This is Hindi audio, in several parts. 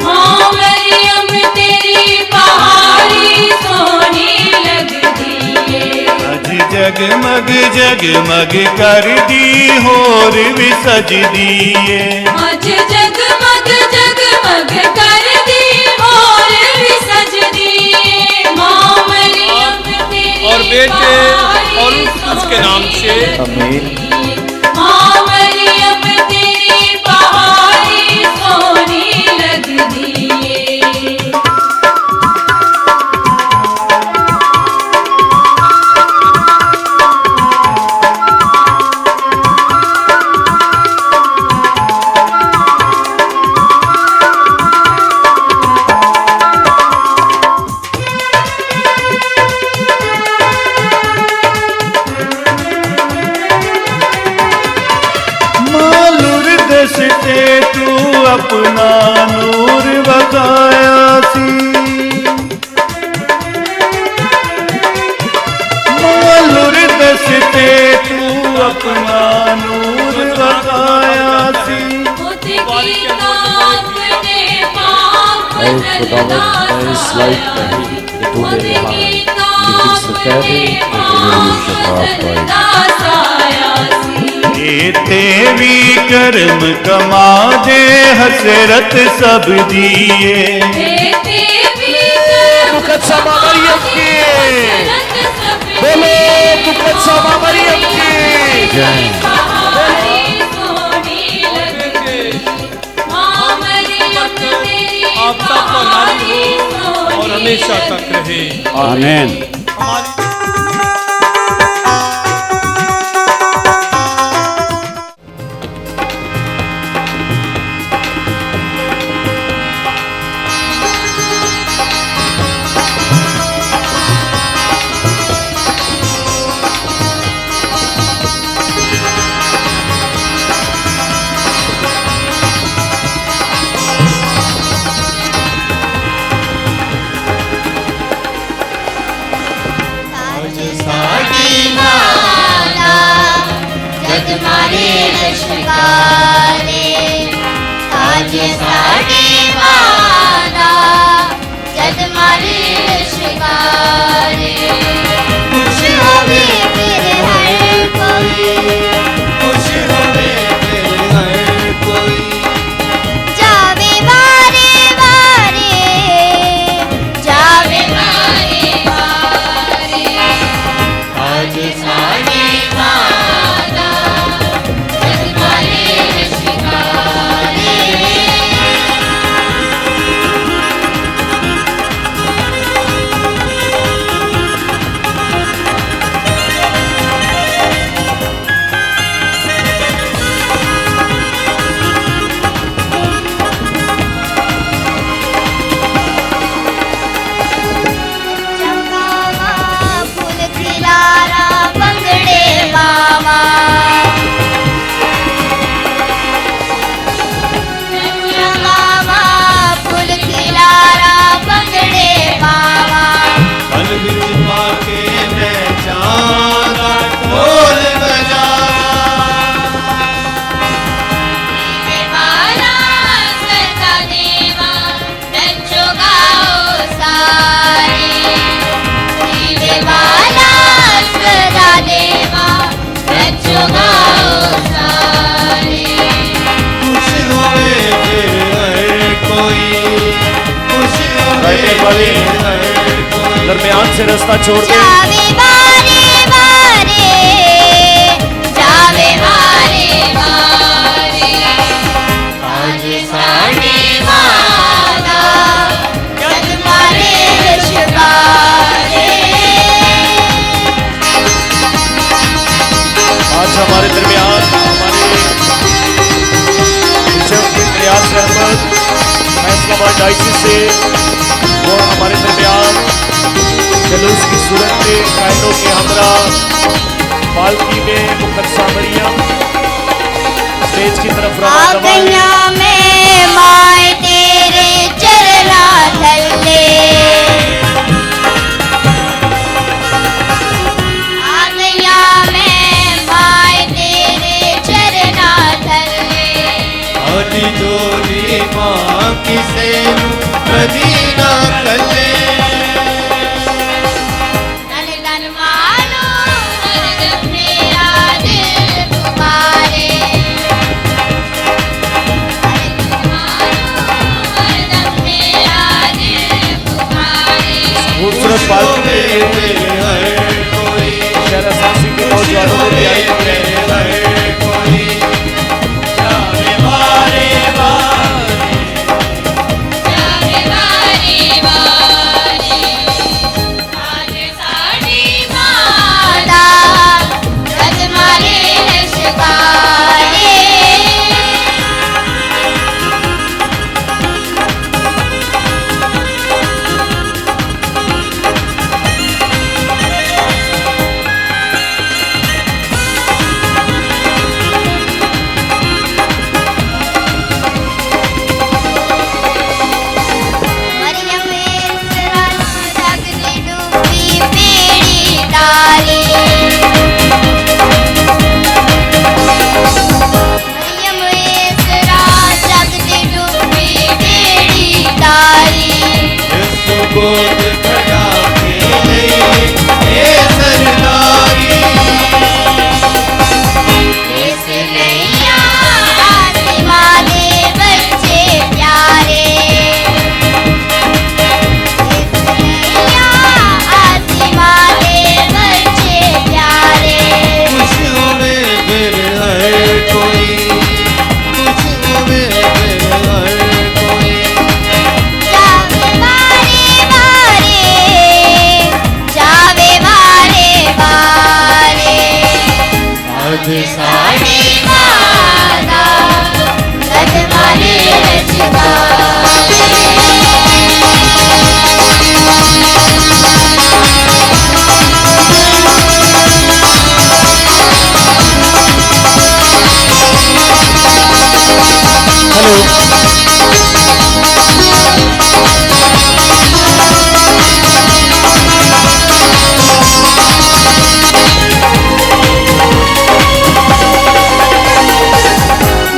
माँ मरियम तेरी पहाड़ी सोनी लगदी है। अज जगमग जगमग कर दी होर भी सजदी है। अज जगमग जगमग कर दी होर भी सजदी है। माँ मरियम तेरी और बेटे और उसके नाम से आमीन। माँ मरियम तेरी पहाड़ी सोनी लगदी है। से तू अपना नूर बकाया सी। मालूर दसते तू अपना नूर बकाया सी। इस लाइफ में कि तू मेरे हाथ लेकिन सफेद तेरी कर्म कमा दे हसरत सब दिए। मुकद्दस माँ मरियम की बोलो, मुकद्दस माँ मरियम की जय। आप सब पर नाज़िल हो और हमेशा तक रहे। आमीन। दरमियान से रास्ता छोड़ दे। जावे बारे बारे, जावे बारे बारे, आज साड़ी माला जग मारे शिकारे। आज हमारे दरमियान हमारे रियाज अहमद फैसलाबाद डायसिस से और हमारे दरमियान जुलूस की सूरत में कायदों के हमरा पालकी में मुकद्दस मरियम स्टेज की तरफ रवाना में माए तेरे चरना थल्ले, आ गया मैं माए तेरे चरना थल्ले। हरी जोरी माँ किसे कदी ना कले तन तन मानो हरदम मेरा दिल पुकारे तन मानो हरदम मेरा दिल पुकारे खूबसूरत पालकी शहर सासी के नौजवानों को तैयारी कर रहे हैं। जावे बारे बारे आज साड़ी माता रज मारे शिकारे मरियम इसरा जगती डूबी पीड़ी तारी मरियम इसरा जगती डूबी पीड़ी तारी गोद खड़ा के ये सरदारी इस नैया आसिमा दे बच्चे प्यारे इस नैया आसिमा दे बच्चे प्यारे खुशियों में फिर है कोई खुशियों में फिर है कोई जावे बारे बारे आज साड़ी माता रज मारे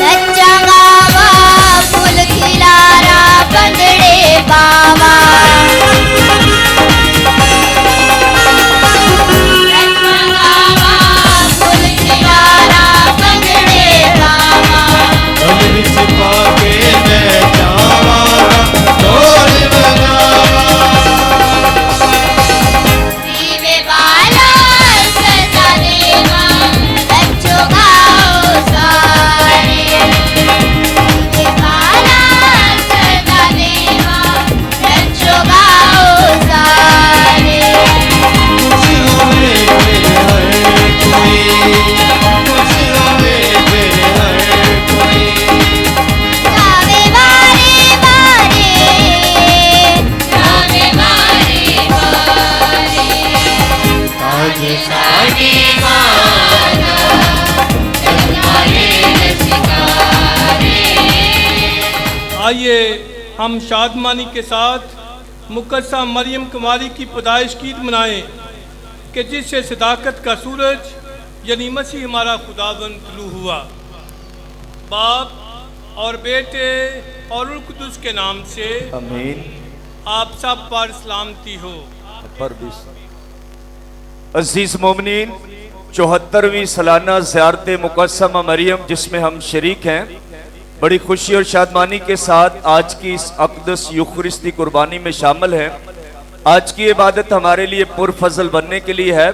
नच्चा गावा फूल खिलारा बंदड़े बावा नच्चा गावा फूल खिलारा बंदड़े बावा हम छिपा के मैं जावा ढोल बजावा दीवे वाला सजा देवा बच्चों गाओ सारे दीवे वाला सजा देवा बच्चों गाओ सारे खुशियों में फिर है कोई खुशियों में फिर है कोई जावे बारे आज साड़ी माता रज मारे शिकारे आइए हम शादमानी के साथ मुकद्दसा मरियम कुमारी की पैदाइश की ईद मनाएं कि जिससे सदाकत का सूरज यानी मसीह हमारा खुदावंद तुलू हुआ। बाप और बेटे और रूह कुदुस के नाम से आमीन। आप सब पर सलामती हो। पर भी अजीज मोमिनीन 74वीं सालाना ज़ियारत मुकद्दसा मरियम जिसमें हम शरीक हैं, बड़ी खुशी और शादमानी के साथ आज की इस अक़दस यूखरिस्ती कुर्बानी में शामिल हैं। आज की इबादत हमारे लिए पुरफजल बनने के लिए है।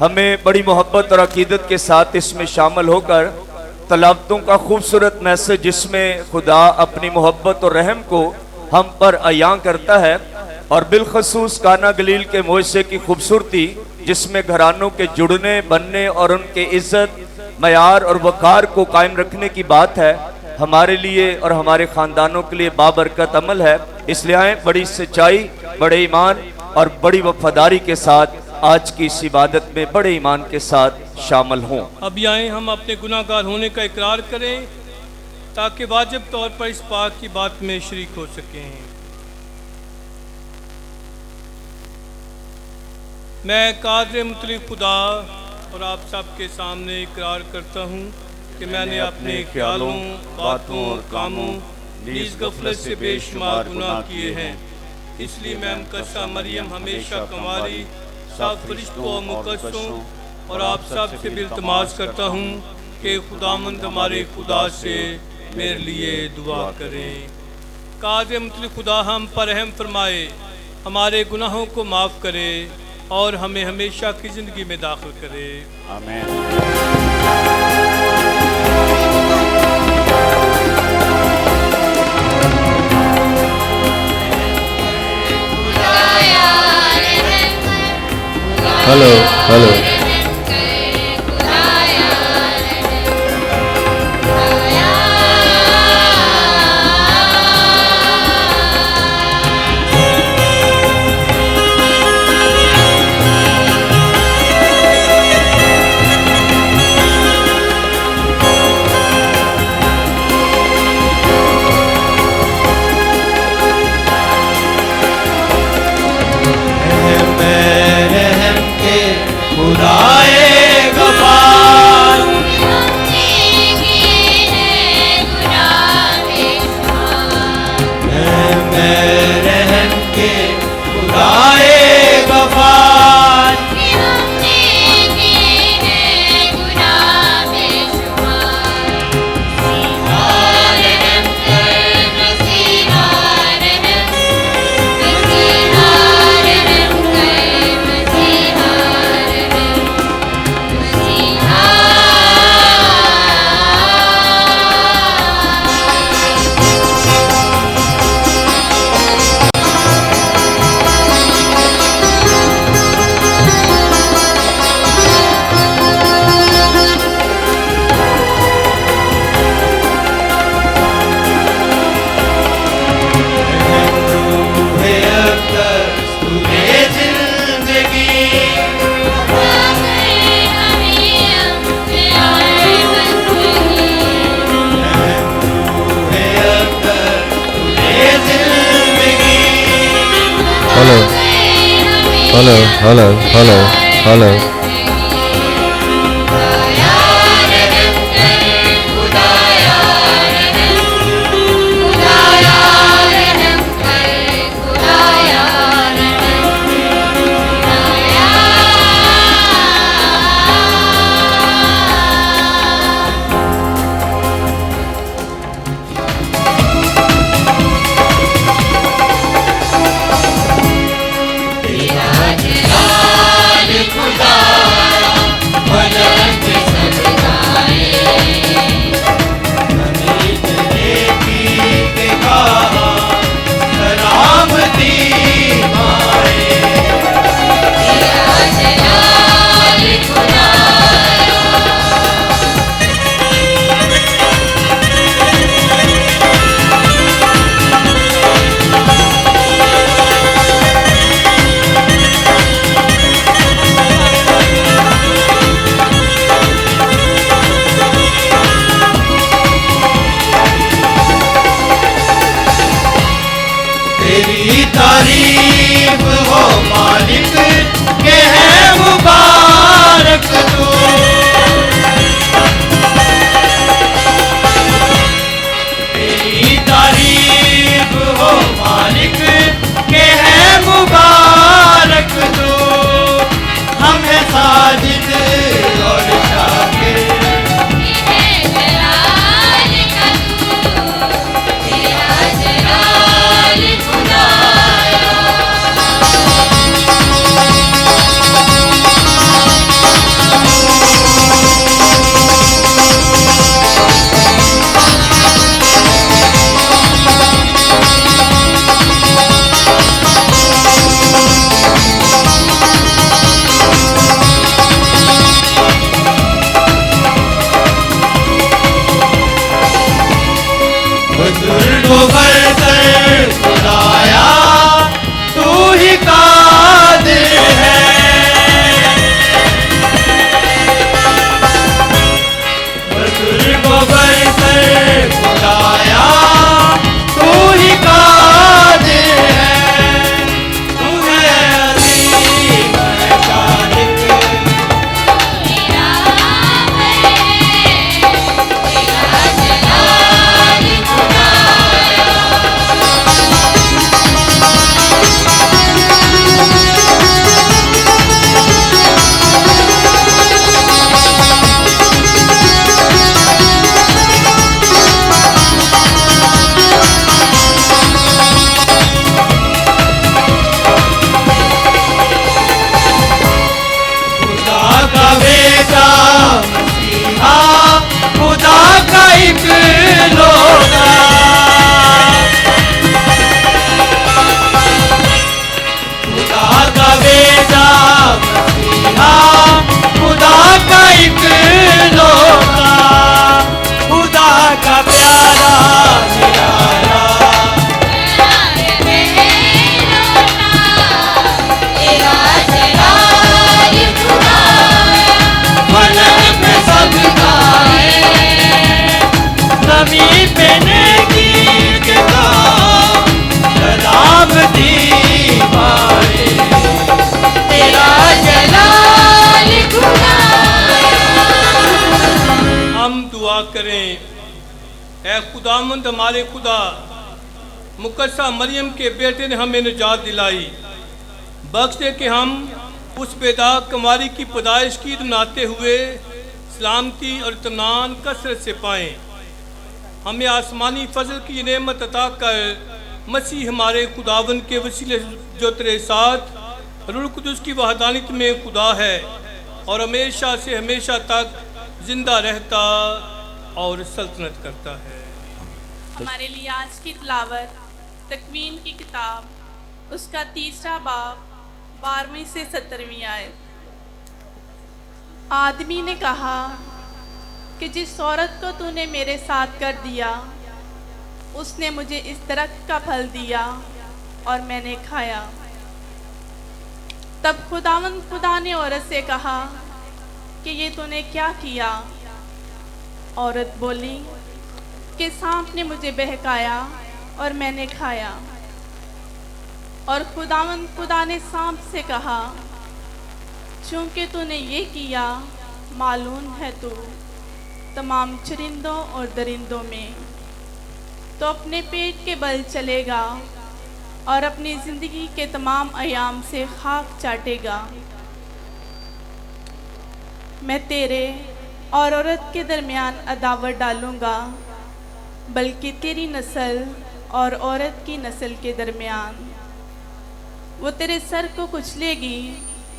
हमें बड़ी मोहब्बत और अकीदत के साथ इसमें शामिल होकर तलावतों का खूबसूरत मैसेज जिसमें खुदा अपनी मोहब्बत और रहम को हम पर अयां करता है, और बिलखसूस काना गलील के मोइसे की खूबसूरती जिसमें घरानों के जुड़ने बनने और उनके इज्जत मयार और वकार को कायम रखने की बात है, हमारे लिए और हमारे ख़ानदानों के लिए बाबरकत अमल है। इसलिए आए बड़ी सच्चाई, बड़े ईमान और बड़ी वफादारी के साथ आज की इस इबादत में बड़े ईमान के साथ शामिल हों। अब आए हम अपने गुनाहगार होने का इकरार करें ताकि वाजिब तौर पर इस पाक की बात में शरीक हो सकें। मैं कादर मुतलिक खुदा और आप सबके सामने इकरार करता हूँ कि मैंने अपने ख्यालों, बातों और कामों, नीज गफलत से बेशुमार गुनाह किए हैं। इसलिए मैं मुकद्दसा मरियम हमेशा कुंवारी सब फरिश्तों और मुकद्दसों और आप सब से इल्तिमास करता हूँ कि खुदावंद हमारे खुदा से मेरे लिए दुआ करें। काज़े मुतल्लिक़ खुदा हम पर रहम फरमाए, हमारे गुनाहों को माफ़ करे और हमें हमेशा की ज़िंदगी में दाखिल करे। आमीन। Hello hello hello hello hello तारीफ हो मालिक के है मुबारक तू। तेरी तारीफ हो मालिक के है मुबारक तू। हम है साजिद और शाकिर तेरा जलाल खुदाया खुदावंद हमारे खुदा मुकद्दसा मरियम के बेटे ने हमें निजात दिलाई। बख्श दे कि हम उस बेदाग कुमारी की पैदाइश की मनाते हुए सलामती और इत्मीनान कसरत से पाएँ। हमें आसमानी फजल की नेमत अता कर मसीह हमारे खुदावन के वसीले जो तेरे साथ रूह कुदस की वहदानियत में खुदा है और हमेशा से हमेशा तक जिंदा रहता और सल्तनत करता है। हमारे लिए आज की तिलावत तकवीन की किताब उसका 3 बाब 12वीं से 17वीं आयत। आदमी ने कहा कि जिस औरत को तूने मेरे साथ कर दिया उसने मुझे इस दरख्त का फल दिया और मैंने खाया। तब खुदा ने औरत से कहा कि ये तूने क्या किया? औरत बोली कि सांप ने मुझे बहकाया और मैंने खाया। और खुदा ने सांप से कहा, चूंकि तूने ये किया, मालूम है तू तमाम चरिंदों और दरिंदों में तो अपने पेट के बल चलेगा और अपनी ज़िंदगी के तमाम अयाम से खाक चाटेगा। मैं तेरे और औरत के दरमियान अदावत डालूँगा, बल्कि तेरी नस्ल और औरत की नस्ल के दरमियान। वो तेरे सर को कुचलेगी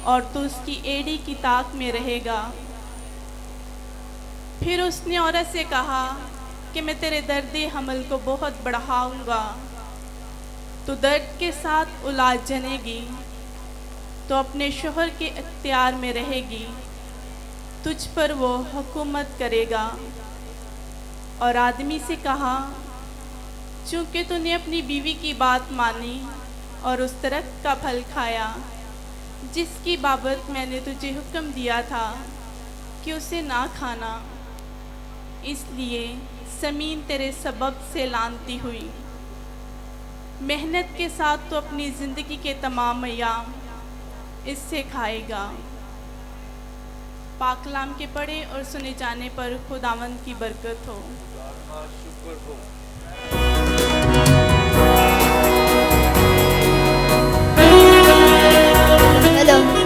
और तू उसकी एड़ी की ताक में रहेगा। फिर उसने औरत से कहा कि मैं तेरे दर्द हमल को बहुत बढ़ाऊँगा। तो दर्द के साथ औलाद जनेगी तो अपने शोहर के इख्तियार में रहेगी, तुझ पर वो हुकूमत करेगा। और आदमी से कहा, चूँकि तूने अपनी बीवी की बात मानी और उस दरख्त का फल खाया जिसकी बाबत मैंने तुझे हुक्म दिया था कि उसे ना खाना, इसलिए ज़मीन तेरे सबब से लानती हुई। मेहनत के साथ तो अपनी ज़िंदगी के तमाम अयाम इससे खाएगा। पाकलाम के पढ़े और सुने जाने पर खुदावंद की बरकत हो। हेलो है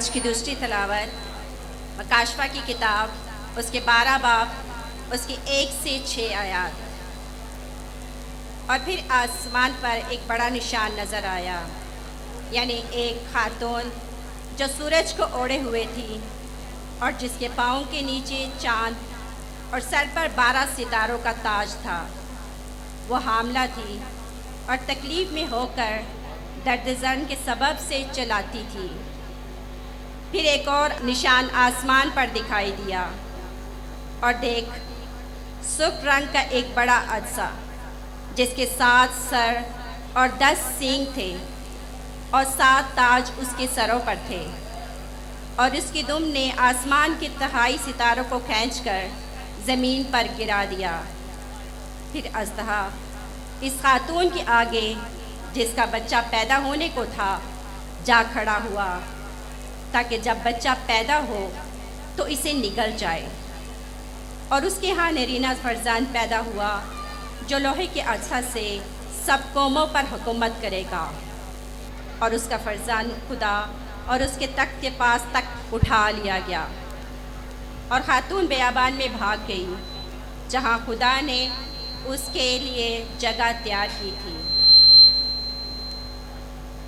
आज की दूसरी तलावत मकाशफा की किताब उसके 12 बाब उसकी 1 से 6 आयात। और फिर आसमान पर एक बड़ा निशान नज़र आया, यानी एक खातून जो सूरज को ओढ़े हुए थी और जिसके पाँव के नीचे चाँद और सर पर 12 सितारों का ताज था। वो हामला थी और तकलीफ़ में होकर दर्द ज़न के सबब से चलाती थी। फिर एक और निशान आसमान पर दिखाई दिया और देख, सुर्ख रंग का एक बड़ा अजसा जिसके 7 सर और 10 सींग थे और 7 ताज उसके सरों पर थे, और उसकी दुम ने आसमान के तिहाई सितारों को खींचकर ज़मीन पर गिरा दिया। फिर अजदहा इस खातून के आगे जिसका बच्चा पैदा होने को था जा खड़ा हुआ, ताकि जब बच्चा पैदा हो तो इसे निगल जाए। और उसके यहाँ नरीना फरजान पैदा हुआ जो लोहे के अजसा से सब कौमों पर हुकूमत करेगा। और उसका फरजान खुदा और उसके तख्त के पास तक उठा लिया गया, और खातून बेयाबान में भाग गई जहाँ खुदा ने उसके लिए जगह तैयार की थी,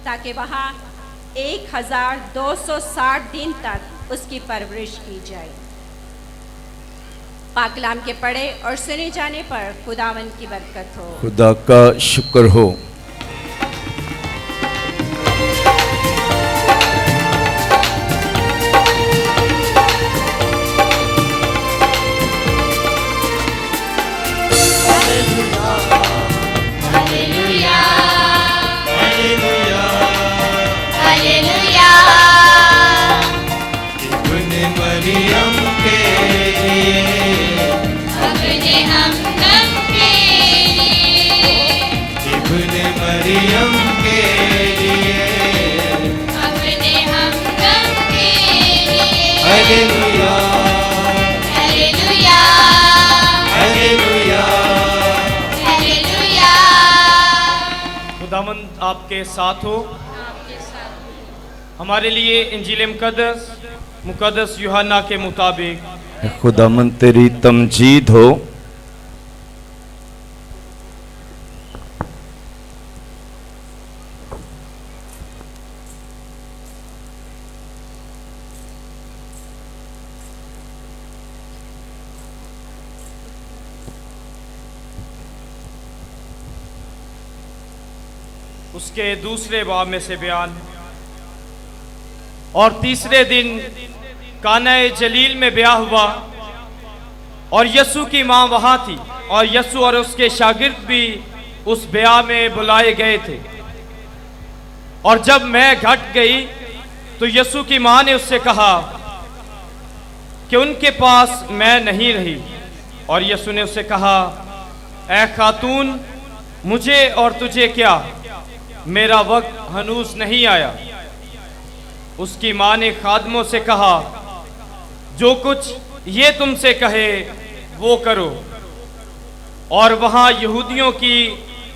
ताकि वहाँ 1260 दिन तक उसकी परवरिश की जाए। पाकलाम के पढ़े और सुने जाने पर खुदावन की बरकत हो। खुदा का शुक्र हो। खुदावंद आपके साथ हो। हमारे लिए इंजील मुकद्दस यूहन्ना के मुताबिक खुदामंद तेरी तमजीद हो। उसके दूसरे बाब में से बयान। और तीसरे दिन कानाए जलील में ब्याह हुआ और यसू की माँ वहाँ थी, और यसू और उसके शागिर्द भी उस ब्याह में बुलाए गए थे। और जब मैं घट गई तो यसू की माँ ने उससे कहा कि उनके पास मैं नहीं रही। और यसू ने उससे कहा, ऐ खातून, मुझे और तुझे क्या, मेरा वक्त हनूज नहीं आया। उसकी माँ ने खादमों से कहा, जो कुछ ये तुमसे कहे वो करो। और वहाँ यहूदियों की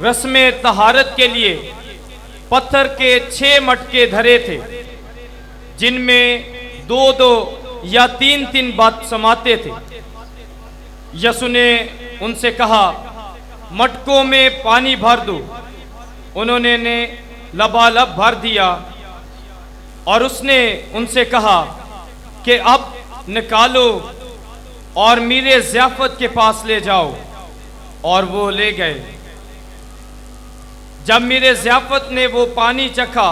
रस्म तहारत के लिए पत्थर के 6 मटके धरे थे, जिनमें 2-2 या 3-3 बात समाते थे। यसू ने उनसे कहा, मटकों में पानी भर दो। उन्होंने लबालब भर दिया। और उसने उनसे कहा कि अब निकालो और मेरे ज़ियाफत के पास ले जाओ। और वो ले गए। जब मेरे ज़ियाफत ने वो पानी चखा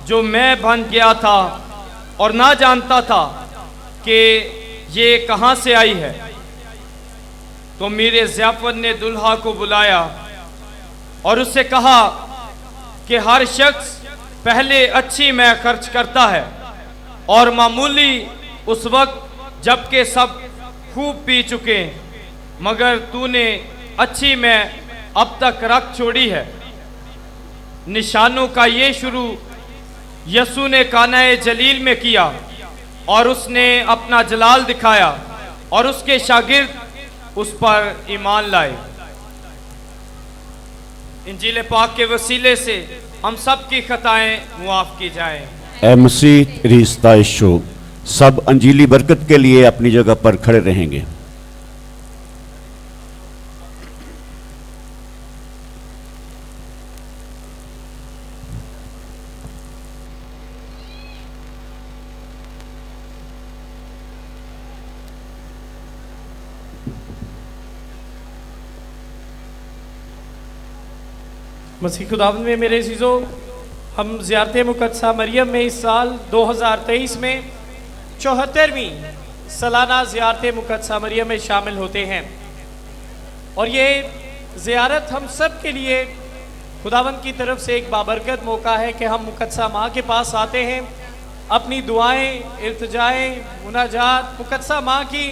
जो मैं बन गया था और ना जानता था कि ये कहाँ से आई है, तो मेरे ज़ियाफत ने दुल्हा को बुलाया और उससे कहा कि हर शख्स पहले अच्छी मैं खर्च करता है, और मामूली उस वक्त जबकि सब खूब पी चुके, मगर तूने अच्छी मैं अब तक रख छोड़ी है। निशानों का ये शुरू यसू ने कानाए जलील में किया, और उसने अपना जलाल दिखाया, और उसके शागिर्द उस पर ईमान लाए। इंजील पाक के वसीले से हम सब की खताएं मुआफ की जाएं। ए मसीह रिश्ता यीशु। सब अंजीली बरकत के लिए अपनी जगह पर खड़े रहेंगे। मसीह खुदावंद में मेरे अज़ीज़ों, हम ज़ियारत मुक़द्दसा मरियम में इस साल 2023 में 74वीं सालाना ज़ियारत मुक़द्दसा मरियम में शामिल होते हैं। और ये ज़ियारत हम सब के लिए खुदावंद की तरफ से एक बाबरकत मौका है कि हम मुक़द्दसा माँ के पास आते हैं, अपनी दुआएं, इल्तिजाएं, मुनाजात मुक़द्दसा माँ की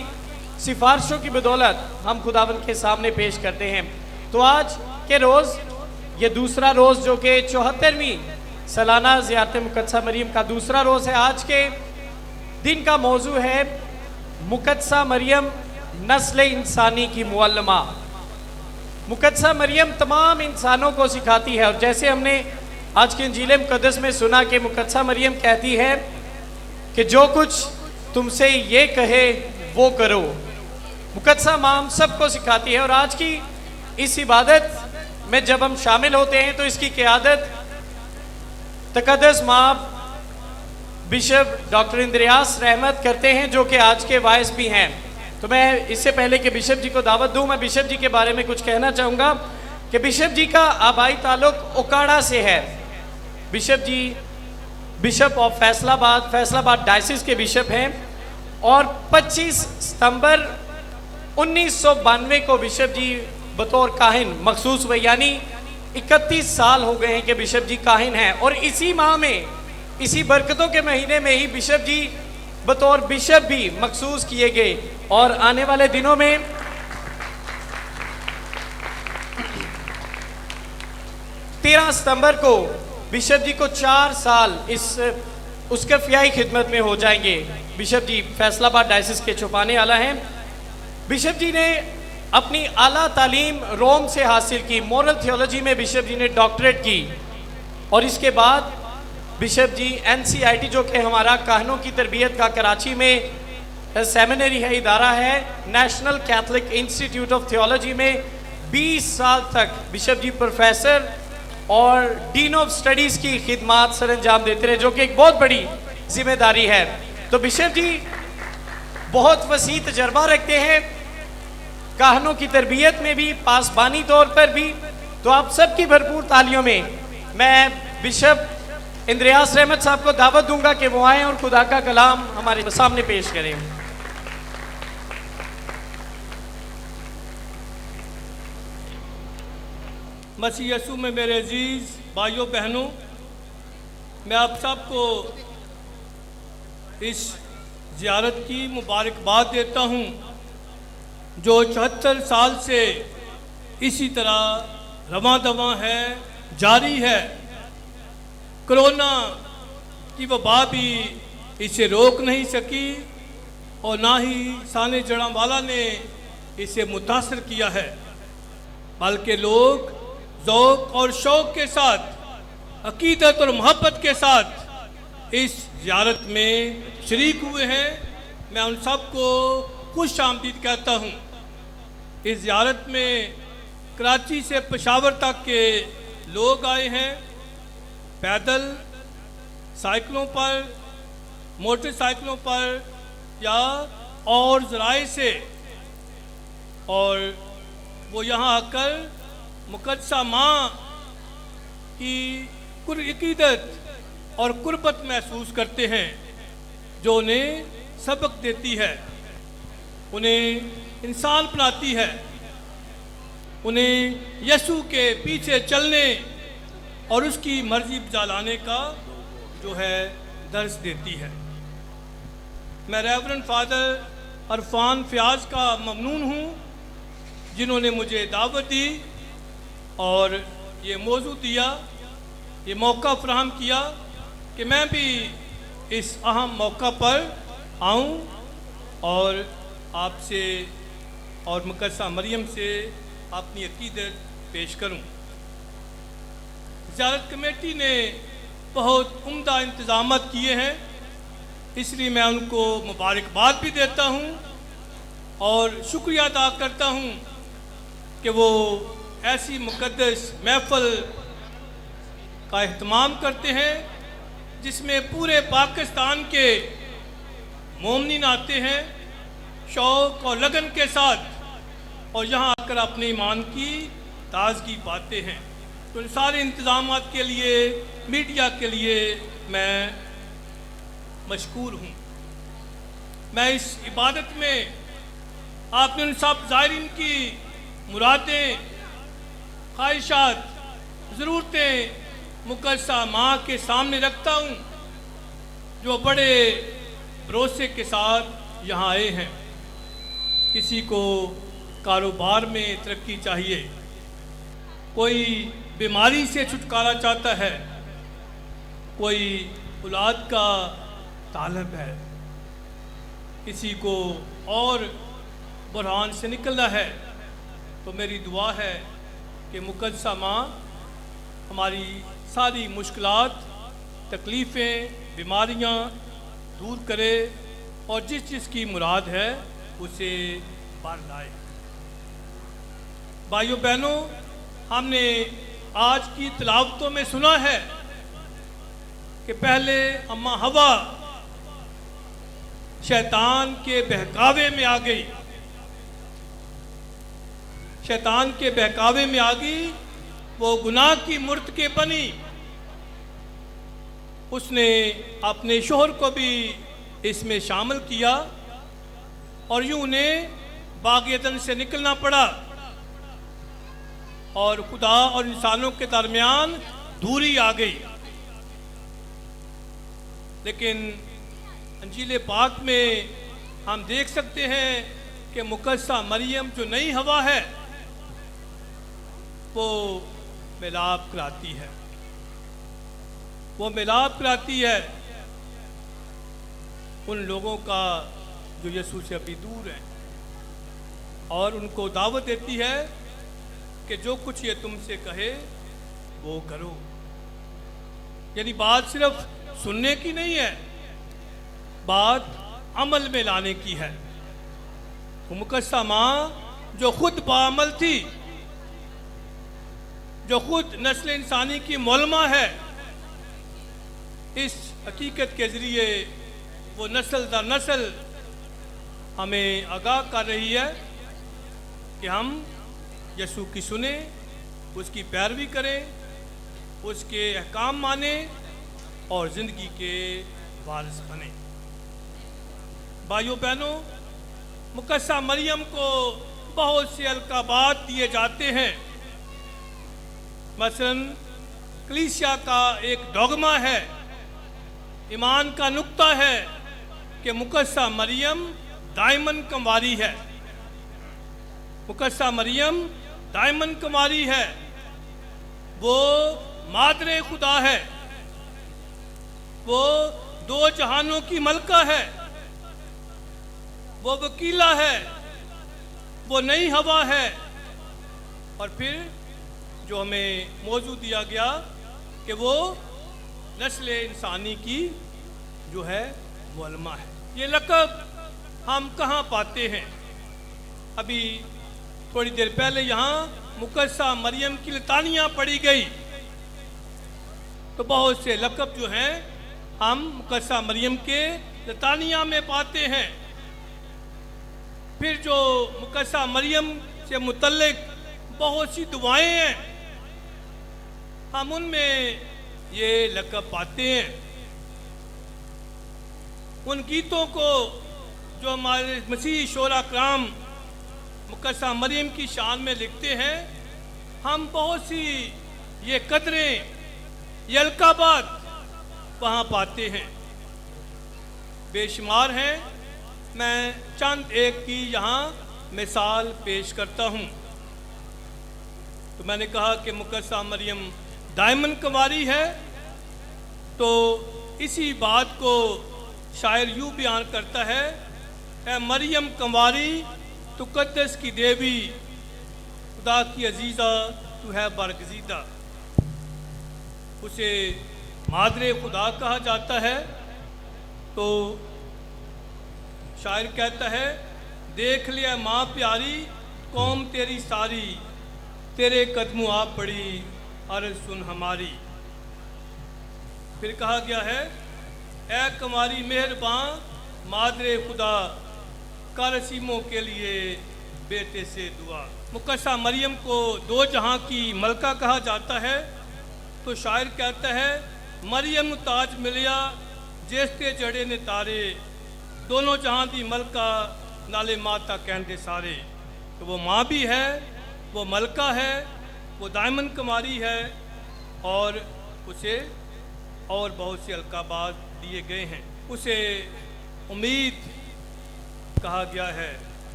सिफारिशों की बदौलत हम खुदावंद के सामने पेश करते हैं। तो आज के रोज़, ये दूसरा रोज़ जो कि 74वीं सालाना ज़ियारत मुक़द्दसा मरियम का दूसरा रोज़ है, आज के दिन का मौजू है मुक़द्दसा मरियम नस्ल इंसानी की मुअल्लमा। मुक़द्दसा मरियम तमाम इंसानों को सिखाती है, और जैसे हमने आज के इंजील मुक़द्दस में सुना कि मुक़द्दसा मरियम कहती है कि जो कुछ तुमसे ये कहे वो करो। मुक़द्दसा माँ हम सबको सिखाती है, और आज की इस इबादत में जब हम शामिल होते हैं तो इसकी क़यादत तक़द्दस माँ बिशप डॉक्टर इंद्रियास रहमत करते हैं, जो कि आज के वाइस भी हैं। तो मैं इससे पहले कि बिशप जी को दावत दूं, मैं बिशप जी के बारे में कुछ कहना चाहूँगा कि बिशप जी का आबाई ताल्लुक ओकाड़ा से है। Bishop ji bishop of Faisalabad diocese के बिशप हैं, और 25 सितंबर 1992 को बिशप जी बतौर काहिन मखसूस हुए, यानी 31 साल हो गए हैं कि बिशप जी काहिन हैं। और इसी माह में, इसी बरकतों के महीने में ही बिशप जी बतौर बिशप भी मखसूस किए गए। और आने वाले दिनों में 13 सितंबर को बिशप जी को 4 साल इस उसके फ़ियाई खिदमत में हो जाएंगे। बिशप जी फैसलाबाद डायसिस के छुपाने वाला हैं। बिशप जी ने अपनी आला तालीम रोम से हासिल की, मोरल थियोलॉजी में बिशप जी ने डॉक्टरेट की, और इसके बाद बिशप जी NCIT जो कि हमारा काहनों की तरबियत का कराची में सेमिनरी है, इदारा है, national Catholic institute of theology में 20 साल तक बिशप जी प्रोफेसर और डीन ऑफ स्टडीज़ की खिदमात सर अंजाम देते रहे, जो कि एक बहुत बड़ी जिम्मेदारी है। तो बिशप जी बहुत वसी तजर्बा रखते हैं, काहनों की तरबियत में भी, पासबानी तौर पर भी। तो आप सबकी भरपूर तालियों में मैं बिशप इंद्रियास रहमत साहब को दावत दूंगा कि वो आएँ और खुदा का कलाम हमारे सामने पेश करें। मसीह यीशु में मेरे अजीज भाइयों बहनों, मैं आप सबको इस ज़ियारत की मुबारकबाद देता हूँ जो 74 साल से इसी तरह रवां दवां है, जारी है। कोरोना की वबा भी इसे रोक नहीं सकी, और ना ही साने जड़ावाला ने इसे मुतासर किया है, बल्कि लोग ज़ौक़ और शौक़ के साथ, अक़ीदत और मोहब्बत के साथ इस ज़ियारत में शरीक हुए हैं। मैं उन सबको खुश आमदीद कहता हूँ। इस ज़ियारत में कराची से पेशावर तक के लोग आए हैं, पैदल, साइकिलों पर, मोटरसाइकिलों पर या और ज़राए से, और वो यहाँ आकर मुक़द्दसा माँ की अक़ीदत और कुर्बत महसूस करते हैं, जो उन्हें सबक देती है, उन्हें इंसान बनाती है, उन्हें यीशु के पीछे चलने और उसकी मर्जी बजा लाने का जो है दर्स देती है। मैं रेवरेंड फादर अरफान फ़याज़ का ममनून हूँ, जिन्होंने मुझे दावत दी और ये मौजू दिया, ये मौका फराहम किया कि मैं भी इस अहम मौका पर आऊँ और आपसे और मुक़द्दसा मरियम से अपनी अक़ीदत पेश करूँ। ज़ियारत कमेटी ने बहुत उम्दा इंतजाम किए हैं, इसलिए मैं उनको मुबारकबाद भी देता हूँ और शुक्रिया अदा करता हूँ कि वो ऐसी मुक़द्दस महफ़िल का अहतमाम करते हैं जिसमें पूरे पाकिस्तान के मोमिनीन आते हैं शौक़ और लगन के साथ और यहाँ आकर अपने ईमान की ताज़गी पाते हैं। तो इन सारे इंतज़ाम के लिए मीडिया के लिए मैं मशकूर हूँ। मैं इस इबादत में आपने उन सब ज़ायरीन की मुरादें, ख्वाहिशात, ज़रूरतें मुक़द्दसा माँ के सामने रखता हूँ जो बड़े भरोसे के साथ यहाँ आए हैं। किसी को कारोबार में तरक्की चाहिए, कोई बीमारी से छुटकारा चाहता है, कोई औलाद का तालब है, किसी को और बुरहान से निकलना है। तो मेरी दुआ है कि मुक़द्दसा माँ हमारी सारी मुश्किलात, तकलीफ़ें, बीमारियाँ दूर करे और जिस चीज़ की मुराद है उसे बार लाए। भाइयों बहनों, हमने आज की तिलावतों में सुना है कि पहले अम्मा हवा शैतान के बहकावे में आ गई, शैतान के बहकावे में आ गई, वो गुनाह की मूर्त के बनी। उसने अपने शोहर को भी इसमें शामिल किया और यूं उन्हें बाग़ एदन से निकलना पड़ा और खुदा और इंसानों के दरमियान दूरी आ गई। लेकिन अंजील पाक में हम देख सकते हैं कि मुक़द्दसा मरियम जो नई हवा है वो मिलाप कराती है, वो मिलाप कराती है उन लोगों का जो यीशु से अभी दूर हैं और उनको दावत देती है कि जो कुछ ये तुमसे कहे वो करो। यानी बात सिर्फ सुनने की नहीं है, बात अमल में लाने की है। तो मुक़द्दसा माँ जो खुद बाअमल थी, जो खुद नस्ल इंसानी की मौलमा है, इस हकीकत के ज़रिए वो नस्ल दर नस्ल हमें आगाह कर रही है कि हम यीशु की सुने, उसकी पैरवी करें, उसके अहकाम माने और ज़िंदगी के वारिस बने। भाइयों बहनों, मुक़द्दसा मरियम को बहुत से अलकाबात दिए जाते हैं। मसलन कलीसिया का एक डॉगमा है, ईमान का नुक्ता है कि मुक़द्दसा मरियम दायमन कंवारी है। मुक़द्दसा मरियम दायमन कंवारी है, वो मादरे खुदा है, वो दो जहानों की मलका है, वो वकीला है, वो नई हवा है। और फिर जो हमें मौजू दिया गया कि वो नस्ल इंसानी की जो है मुअल्लिमा है। ये लक़ब हम कहाँ पाते हैं? अभी थोड़ी देर पहले यहाँ मुक़द्दसा मरियम की लतानियाँ पढ़ी गई, तो बहुत से लक़ब जो हैं हम मुक़द्दसा मरियम के लतानियाँ में पाते हैं। फिर जो मुक़द्दसा मरियम से मुतल्लिक़ बहुत सी दुआएं हैं, हम उनमें ये लक़ब पाते हैं। उन गीतों को जो हमारे मसीही शोरा कराम मुक़द्दसा मरियम की शान में लिखते हैं, हम बहुत सी ये कदरें, ये अलकाबात वहाँ पाते हैं, बेशुमार हैं। मैं चंद एक की यहाँ मिसाल पेश करता हूँ। तो मैंने कहा कि मुक़द्दसा मरियम दायमन कंवारी है, तो इसी बात को शायर यूँ बयान करता है, ऐ मरियम कंवारी तू कद्दस की देवी, खुदा की अजीज़ा तू है बरगज़ीदा। उसे मादरे खुदा कहा जाता है, तो शायर कहता है, देख लिया माँ प्यारी कौम तेरी सारी, तेरे कदमों आ पड़ी अर्ज़ सुन हमारी। फिर कहा गया है, ऐ कमारी मेहरबान मादरे खुदा, कर असीमों के लिए बेटे से दुआ। मुकद्दसा मरियम को दो जहां की मलका कहा जाता है, तो शायर कहता है, मरियम ताज मिलिया जेस्ते जड़े ने तारे, दोनों जहां दी मलका नाले माता कहते सारे। तो वो माँ भी है, वो मलका है, वो दायमन कुमारी है, और उसे और बहुत से अलकाबात दिए गए हैं। उसे उम्मीद कहा गया है,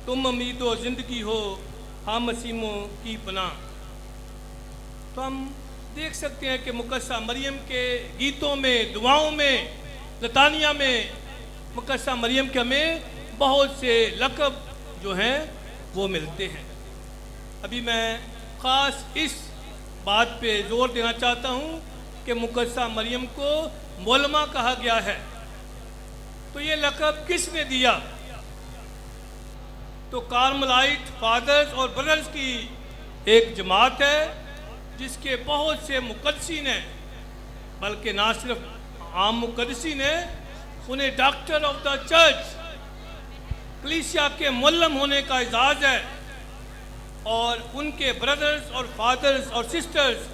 तुम उम्मीद व ज़िंदगी हो हम असीमों की पनाह। तो हम देख सकते हैं कि मुकद्दसा मरियम के गीतों में, दुआओं में, लतानिया में मुकद्दसा मरियम के हमें बहुत से लक़ब जो हैं वो मिलते हैं। अभी मैं ख़ास इस बात पे ज़ोर देना चाहता हूँ कि मुकद्दसा मरियम को मोलमा कहा गया है। तो ये लक़ब किसने दिया? तो कार्मलाइट फादर्स और ब्रदर्स की एक जमात है, जिसके बहुत से मुक़द्दसीन हैं, बल्कि ना सिर्फ आम मुक़द्दसीन हैं, उन्हें डॉक्टर ऑफ द चर्च, कलीसिया के मुअल्लम होने का एजाज़ है। और उनके ब्रदर्स और फादर्स और सिस्टर्स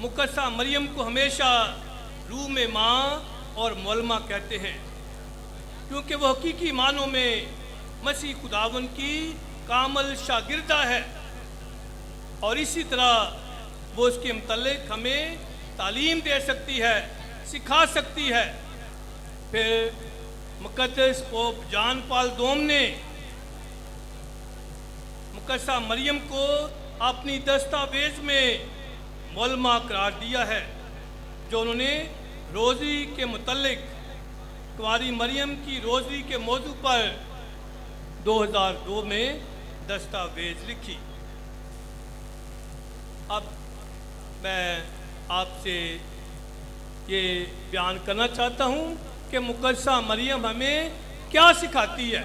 मुकद्दसा मरियम को हमेशा रूह में माँ और मोलमा कहते हैं, क्योंकि वह हकीकी मानों में मसीह खुदावन की कामल शागिर्दा है, और इसी तरह वो उसके मुतल्लिक हमें तालीम दे सकती है, सिखा सकती है। फिर मुक़द्दस पोप जॉन पॉल दोम ने मुकद्दसा मरियम को अपनी दस्तावेज में मोलमा करार दिया है, जो उन्होंने रोज़ी के मुतल्लिक कुंवारी मरियम की रोज़ी के मौजू पर 2002 में दस्तावेज लिखी। अब मैं आपसे ये बयान करना चाहता हूँ कि मुकद्दसा मरियम हमें क्या सिखाती है।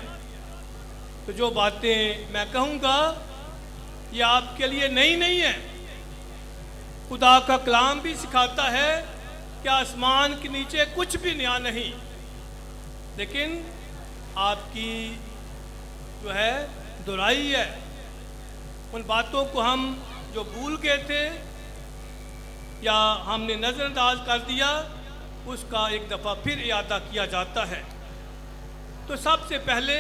तो जो बातें मैं कहूँगा ये आपके लिए नई नहीं है। खुदा का कलाम भी सिखाता है कि आसमान के नीचे कुछ भी नया नहीं, लेकिन आपकी जो है दुराई है। उन बातों को हम जो भूल गए थे या हमने नज़रअंदाज कर दिया, उसका एक दफ़ा फिर इयादा किया जाता है। तो सबसे पहले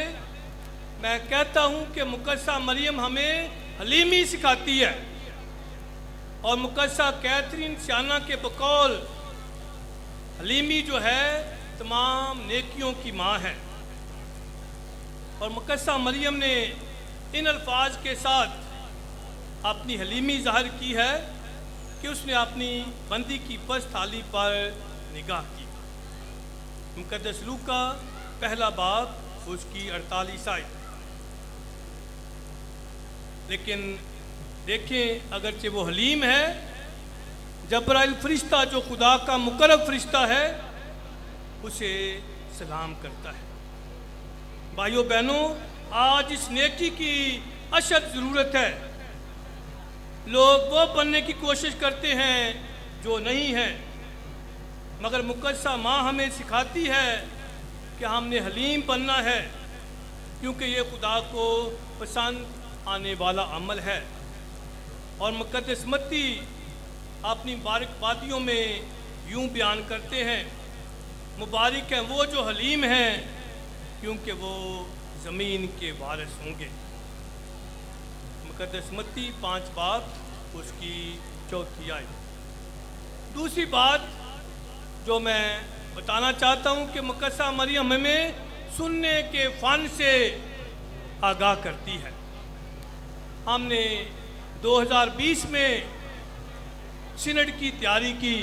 मैं कहता हूँ कि मुकद्दसा मरियम हमें हलीमी सिखाती है, और मुकद्दसा कैथरीन सियाना के बकौल हलीमी जो है तमाम नेकियों की माँ है। और मुकद्दसा मरियम ने इन अल्फाज के साथ अपनी हलीमी ज़ाहिर की है कि उसने अपनी बंदी की पस थाली पर निगाह की। मुकद्दस लूका पहला बाब उसकी 48 आयत। लेकिन देखें, अगरचे वो हलीम है, जब्राइल फरिश्ता जो खुदा का मुकर्रब फरिश्ता है उसे सलाम करता है। भाइयों बहनों, आज इस नेकी की अशद ज़रूरत है। लोग वो बनने की कोशिश करते हैं जो नहीं है, मगर मुकद्दसा माँ हमें सिखाती है कि हमने हलीम बनना है, क्योंकि ये खुदा को पसंद आने वाला अमल है। और मुकद्दस मत्ती अपनी बारिकबादियों में यूं बयान करते हैं, मुबारक हैं वो जो हलीम हैं, क्योंकि वो ज़मीन के वारिस होंगे। मुकद्दस मत्ती 5 बाब उसकी 4 आयत। दूसरी बात जो मैं बताना चाहता हूँ कि मुकद्दसा मरियम हमें सुनने के फ़न से आगाह करती है। हमने 2020 में सिनड की तैयारी की,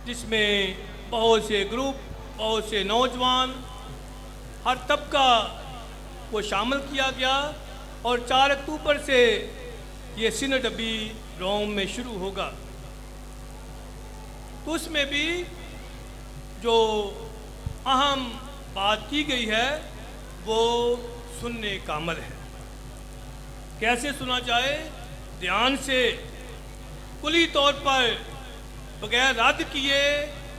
जिसमें बहुत से ग्रुप, बहुत से नौजवान, हर तबका को शामिल किया गया, और 4 अक्टूबर से ये सिनड अभी रोम में शुरू होगा। तो उसमें भी जो अहम बात की गई है वो सुनने का अमल है। कैसे सुना जाए? ध्यान से, कुली तौर पर, बगैर रद्द किए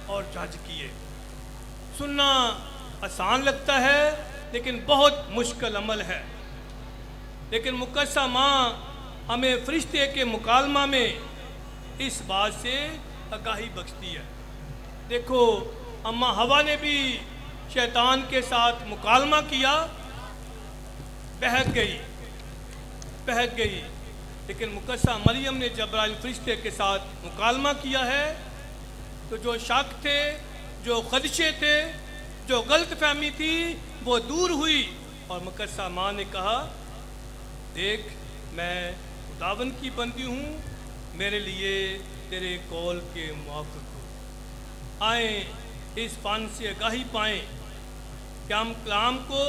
और जज किए। सुनना आसान लगता है लेकिन बहुत मुश्किल अमल है। लेकिन मुकद्दसा माँ हमें फरिश्ते के मुकालमा में इस बात से आगाही बख्शती है। देखो, अम्मा हवा ने भी शैतान के साथ मुकालमा किया, बहक गई, लेकिन मुकद्दसा मरियम ने जब्राइल फरिश्ते के साथ मुकालमा किया है। तो जो शक थे, जो खदशे थे, जो गलत फहमी थी, वो दूर हुई और मुकद्दसा माँ ने कहा, देख मैं खुदावन की बंदी हूँ, मेरे लिए तेरे कौल के मुआफ़िक हो। आए इस फन से आगाही पाएँ कि हम कलाम को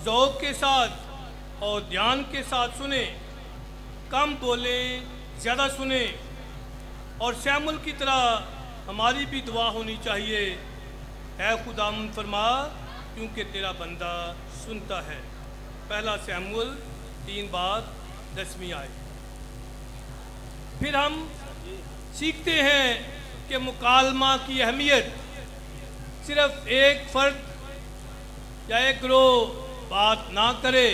ज़ौक़ के साथ और ध्यान के साथ सुने, कम बोले ज़्यादा सुने। और शैमुल की तरह हमारी भी दुआ होनी चाहिए, ऐ खुदावंद फरमा क्योंकि तेरा बंदा सुनता है। पहला शैमुल 3:10 आए। फिर हम सीखते हैं कि मुकालमा की अहमियत सिर्फ एक फर्द या एक ग्रोह बात ना करे,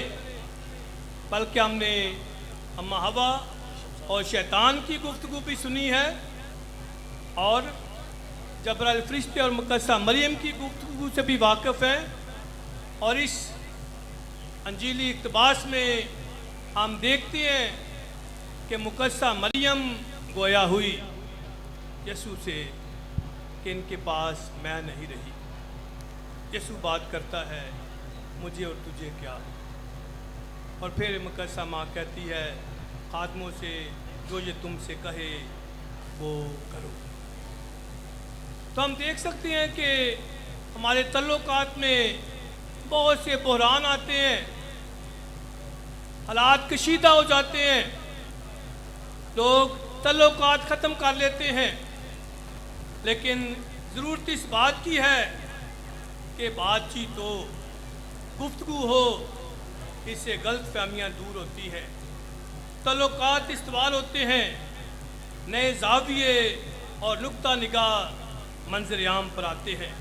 बल्कि हमने अम्मा हवा और शैतान की गुफ्तगू भी सुनी है और जब्राइल फरिश्ते और मुकद्दसा मरियम की गुफ्तगू से भी वाकिफ़ हैं। और इस अंजीली इक़्तिबास में हम देखते हैं कि मुकद्दसा मरियम गोया हुई यसू से कि इनके पास मैं नहीं रही। यसू बात करता है, मुझे और तुझे क्या। और फिर मुकद्दसा माँ कहती है खादमों से, जो ये तुमसे कहे वो करो। तो हम देख सकते हैं कि हमारे तल्लुकात में बहुत से बहरान आते हैं, हालात कशीदा हो जाते हैं, लोग तल्लुकात ख़त्म कर लेते हैं। लेकिन ज़रूरत इस बात की है कि बातचीत हो, गुफ्तगू हो, इससे गलत फहमियाँ दूर होती हैं, तल्लुकात इस्तेमाल होते हैं, नए जाविये और नुक्ता निगाह मंजर आम पर आते हैं।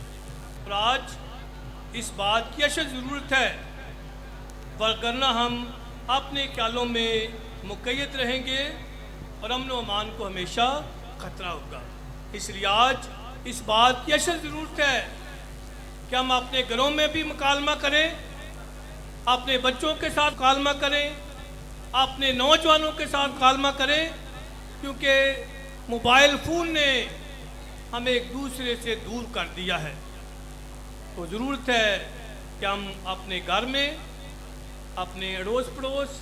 और आज इस बात की अशद ज़रूरत है, वरगरना हम अपने ख्यालों में मुक़य्यद रहेंगे और अमन व अमान को हमेशा ख़तरा होगा। इसलिए आज इस बात की अशद ज़रूरत है कि हम अपने घरों में भी मुकालमा करें, अपने बच्चों के साथ मुकालमा करें, अपने नौजवानों के साथ मुकालमा करें, क्योंकि मोबाइल फ़ोन ने हमें एक दूसरे से दूर कर दिया है। तो ज़रूरत है कि हम अपने घर में, अपने अड़ोस पड़ोस,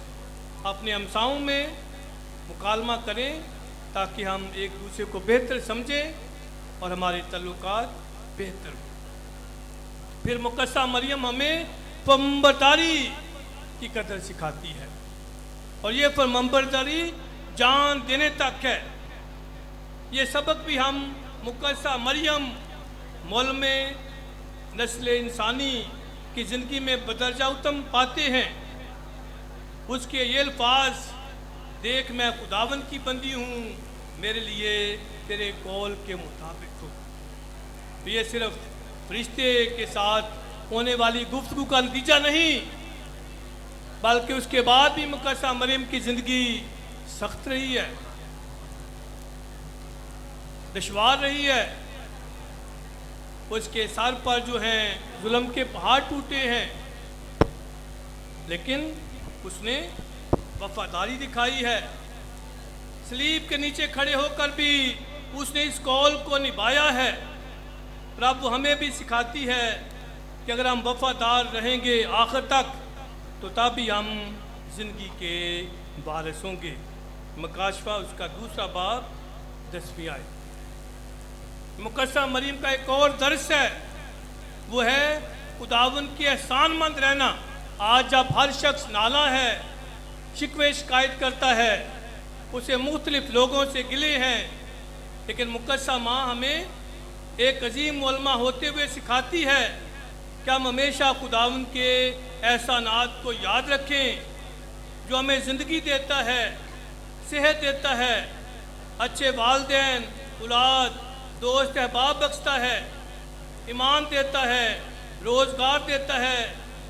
अपने हमसाओं में मुकालमा करें ताकि हम एक दूसरे को बेहतर समझें और हमारे तल्लुकात बेहतर हो। फिर मुकद्दसा मरियम हमें पैगंबरदारी की कदर सिखाती है और ये पैगंबरदारी जान देने तक है। ये सबक भी हम मुकद्दसा मरियम मोल में नस्ल इंसानी की ज़िंदगी में बदरजा उत्तम पाते हैं। उसके ये अल्फाज, देख मैं खुदावन की बंदी हूँ, मेरे लिए तेरे कौल के मुताबिक हो। तो ये सिर्फ फरिश्ते के साथ होने वाली गुफ्तगू का नतीजा नहीं, बल्कि उसके बाद भी मुकद्दसा मरियम की ज़िंदगी सख्त रही है, दुश्वार रही है। उसके सर पर जो हैं जुल्म के पहाड़ टूटे हैं, लेकिन उसने वफादारी दिखाई है। सलीब के नीचे खड़े होकर भी उसने इस कौल को निभाया है। और अब वो हमें भी सिखाती है कि अगर हम वफादार रहेंगे आखिर तक, तो तभी हम ज़िंदगी के वारिस होंगे। मकाशफा उसका 2 बाब 10 आयत। मुकद्दसा मरियम का एक और दर्स है, वो है खुदावन की एहसानमंद रहना। आज जब हर शख्स नाला है, शिकवे शिकायत करता है, उसे मुख्तलिफ लोगों से गिले हैं, लेकिन मुकद्दसा माँ हमें एक अजीम उलमा होते हुए सिखाती है कि हम हमेशा खुदावंद के एहसानात को याद रखें, जो हमें ज़िंदगी देता है, सेहत देता है, अच्छे वालदैन, औलाद, दोस्त अहबाब बख्शता है, ईमान देता है, रोज़गार देता है,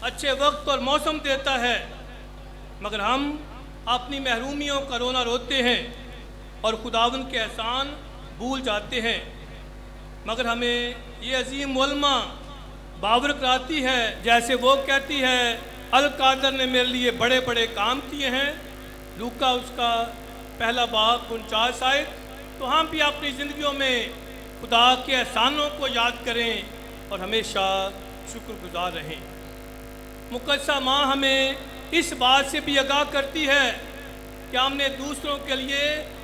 अच्छे वक्त और मौसम देता है। मगर हम अपनी महरूमियों का रोना रोते हैं और खुदावंद के एहसान भूल जाते हैं। मगर हमें ये अजीम उलमा बावर कराती है, जैसे वो कहती है अल कादर ने मेरे लिए बड़े बड़े काम किए हैं, लूका उसका पहला बाब 49 आयत। तो हम भी अपनी ज़िंदगियों में खुदा के एहसानों को याद करें और हमेशा शुक्रगुजार रहें। मुकद्दसा माँ हमें इस बात से भी आगाह करती है कि हमने दूसरों के लिए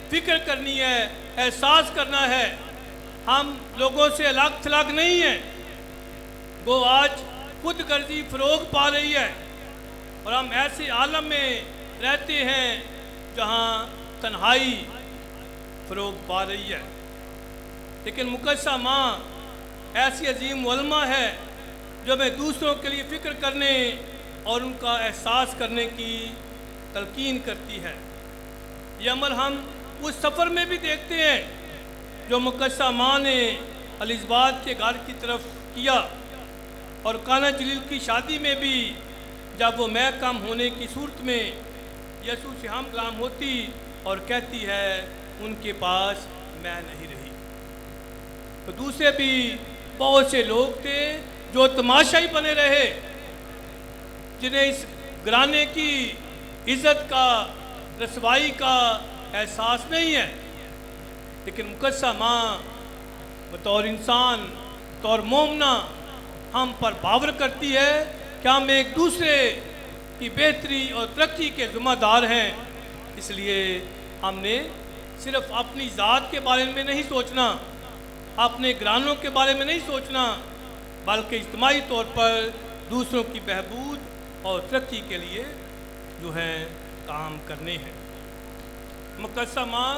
फ़िक्र करनी है, एहसास करना है। हम लोगों से अलग थलग नहीं हैं। वो आज खुद गर्जी फ़रोग पा रही है और हम ऐसे आलम में रहते हैं जहाँ तन्हाई फ़रोग पा रही है। लेकिन मुकद्दसा माँ ऐसी अजीम उलमा है जो हमें दूसरों के लिए फ़िक्र करने और उनका एहसास करने की तलकीन करती है। ये अमल हम उस सफ़र में भी देखते हैं जो मुकद्दसा माँ ने अलिज़बात के घर की तरफ किया, और काना जलील की शादी में भी जब वो मैं कम होने की सूरत में यसू से हम कलाम होती और कहती है उनके पास मैं नहीं रही। तो दूसरे भी बहुत से लोग थे जो तमाशाई बने रहे, जिन्हें इस घराने की इज़्ज़त का, रसवाई का एहसास नहीं है। लेकिन मुकद्दसा माँ बतौर इंसान, बतौर मोमना हम पर बावर करती है कि हम एक दूसरे की बेहतरी और तरक्की के ज़िम्मेदार हैं। इसलिए हमने सिर्फ अपनी ज़ात के बारे में नहीं सोचना, अपने घरानों के बारे में नहीं सोचना, बल्कि इज्तिमाई तौर पर दूसरों की बहबूद और तरक्की के लिए जो है काम करने हैं। मुकद्दसा माँ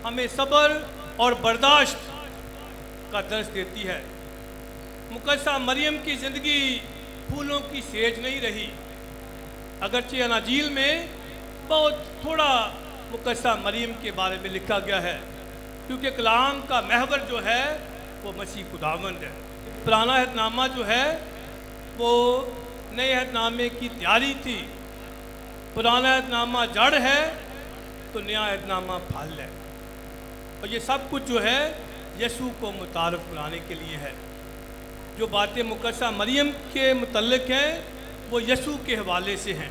हमें सब्र और बर्दाश्त का दर्स देती है। मुकद्दसा मरियम की ज़िंदगी फूलों की सेज नहीं रही, अगरचे अनाजील में बहुत थोड़ा मुकद्दसा मरियम के बारे में लिखा गया है, क्योंकि कलाम का महवर जो है वो मसीह खुदावंद है। पुराना अहदनामा जो है वो नए अहदनामे की तैयारी थी। पुराना अहदनामा जड़ है तो नया अहदनामा फल है, और ये सब कुछ जो है यसू को मुतारफ़ कराने के लिए है। जो बातें मुकद्दसा मरियम के मुतल्लिक़ हैं वो यसू के हवाले से हैं,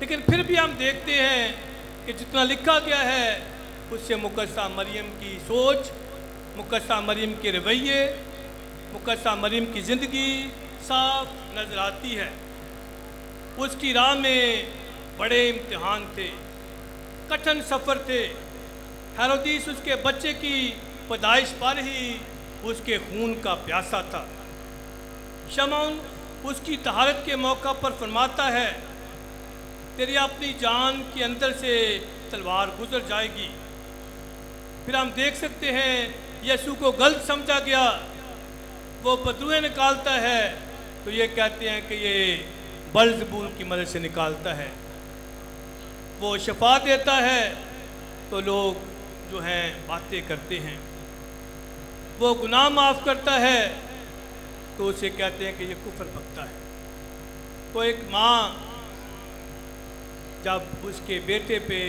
लेकिन फिर भी हम देखते हैं कि जितना लिखा गया है उससे मुकद्दसा मरियम की सोच, मुकद्दसा मरियम के रवैये, मुकद्दसा मरियम की ज़िंदगी साफ नज़र आती है। उसकी राह में बड़े इम्तिहान थे, कठिन सफ़र थे। हेरोदिस उसके बच्चे की पैदाइश पर ही उसके खून का प्यासा था। शमौन उसकी तहारत के मौका पर फरमाता है तेरी अपनी जान के अंदर से तलवार गुजर जाएगी। फिर हम देख सकते हैं यसू को गलत समझा गया, वो बदुएं निकालता है तो ये कहते हैं कि ये बलज़बूल की मदद से निकालता है। वो शफा देता है तो लोग जो हैं बातें करते हैं। वो गुनाह माफ़ करता है तो उसे कहते हैं कि ये कुफ्र बकता है। तो एक माँ जब उसके बेटे पे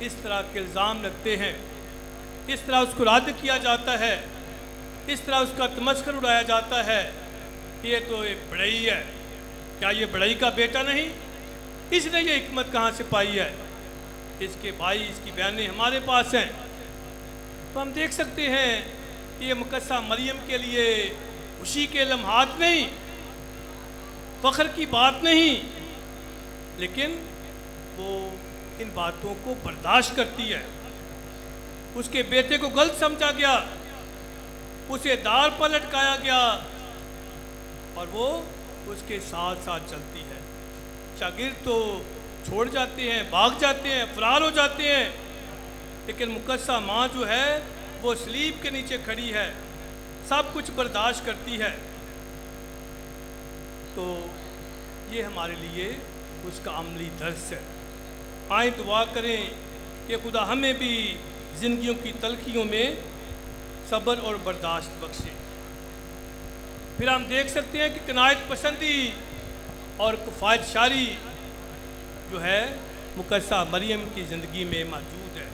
इस तरह के इल्ज़ाम लगते हैं, इस तरह उसको रद्द किया जाता है, इस तरह उसका तमस्खुर उड़ाया जाता है कि ये तो एक बड़ई है, क्या ये बड़ई का बेटा नहीं? इसने ये हिकमत कहाँ से पाई है? इसके भाई, इसकी बहनें हमारे पास हैं। तो हम देख सकते हैं कि ये मुकद्दसा मरियम के लिए खुशी के लम्हात नहीं, फ़ख्र की बात नहीं, लेकिन वो इन बातों को बर्दाश्त करती है। उसके बेटे को गलत समझा गया, उसे दार पर लटकाया गया और वो उसके साथ साथ चलती है। शागिर्द तो छोड़ जाते हैं, भाग जाते हैं, फरार हो जाते हैं, लेकिन मुकद्दसा माँ जो है वो सलीब के नीचे खड़ी है। सब कुछ बर्दाश्त करती है, तो ये हमारे लिए उसका अमली दर्स है। आए दुआ करें कि खुदा हमें भी ज़िंदगियों की तलखियों में सब्र और बर्दाश्त बख्शे। फिर हम देख सकते हैं कि कनायत पसंदी और किफ़ायत शारी जो है मुकद्दसा मरियम की ज़िंदगी में मौजूद है।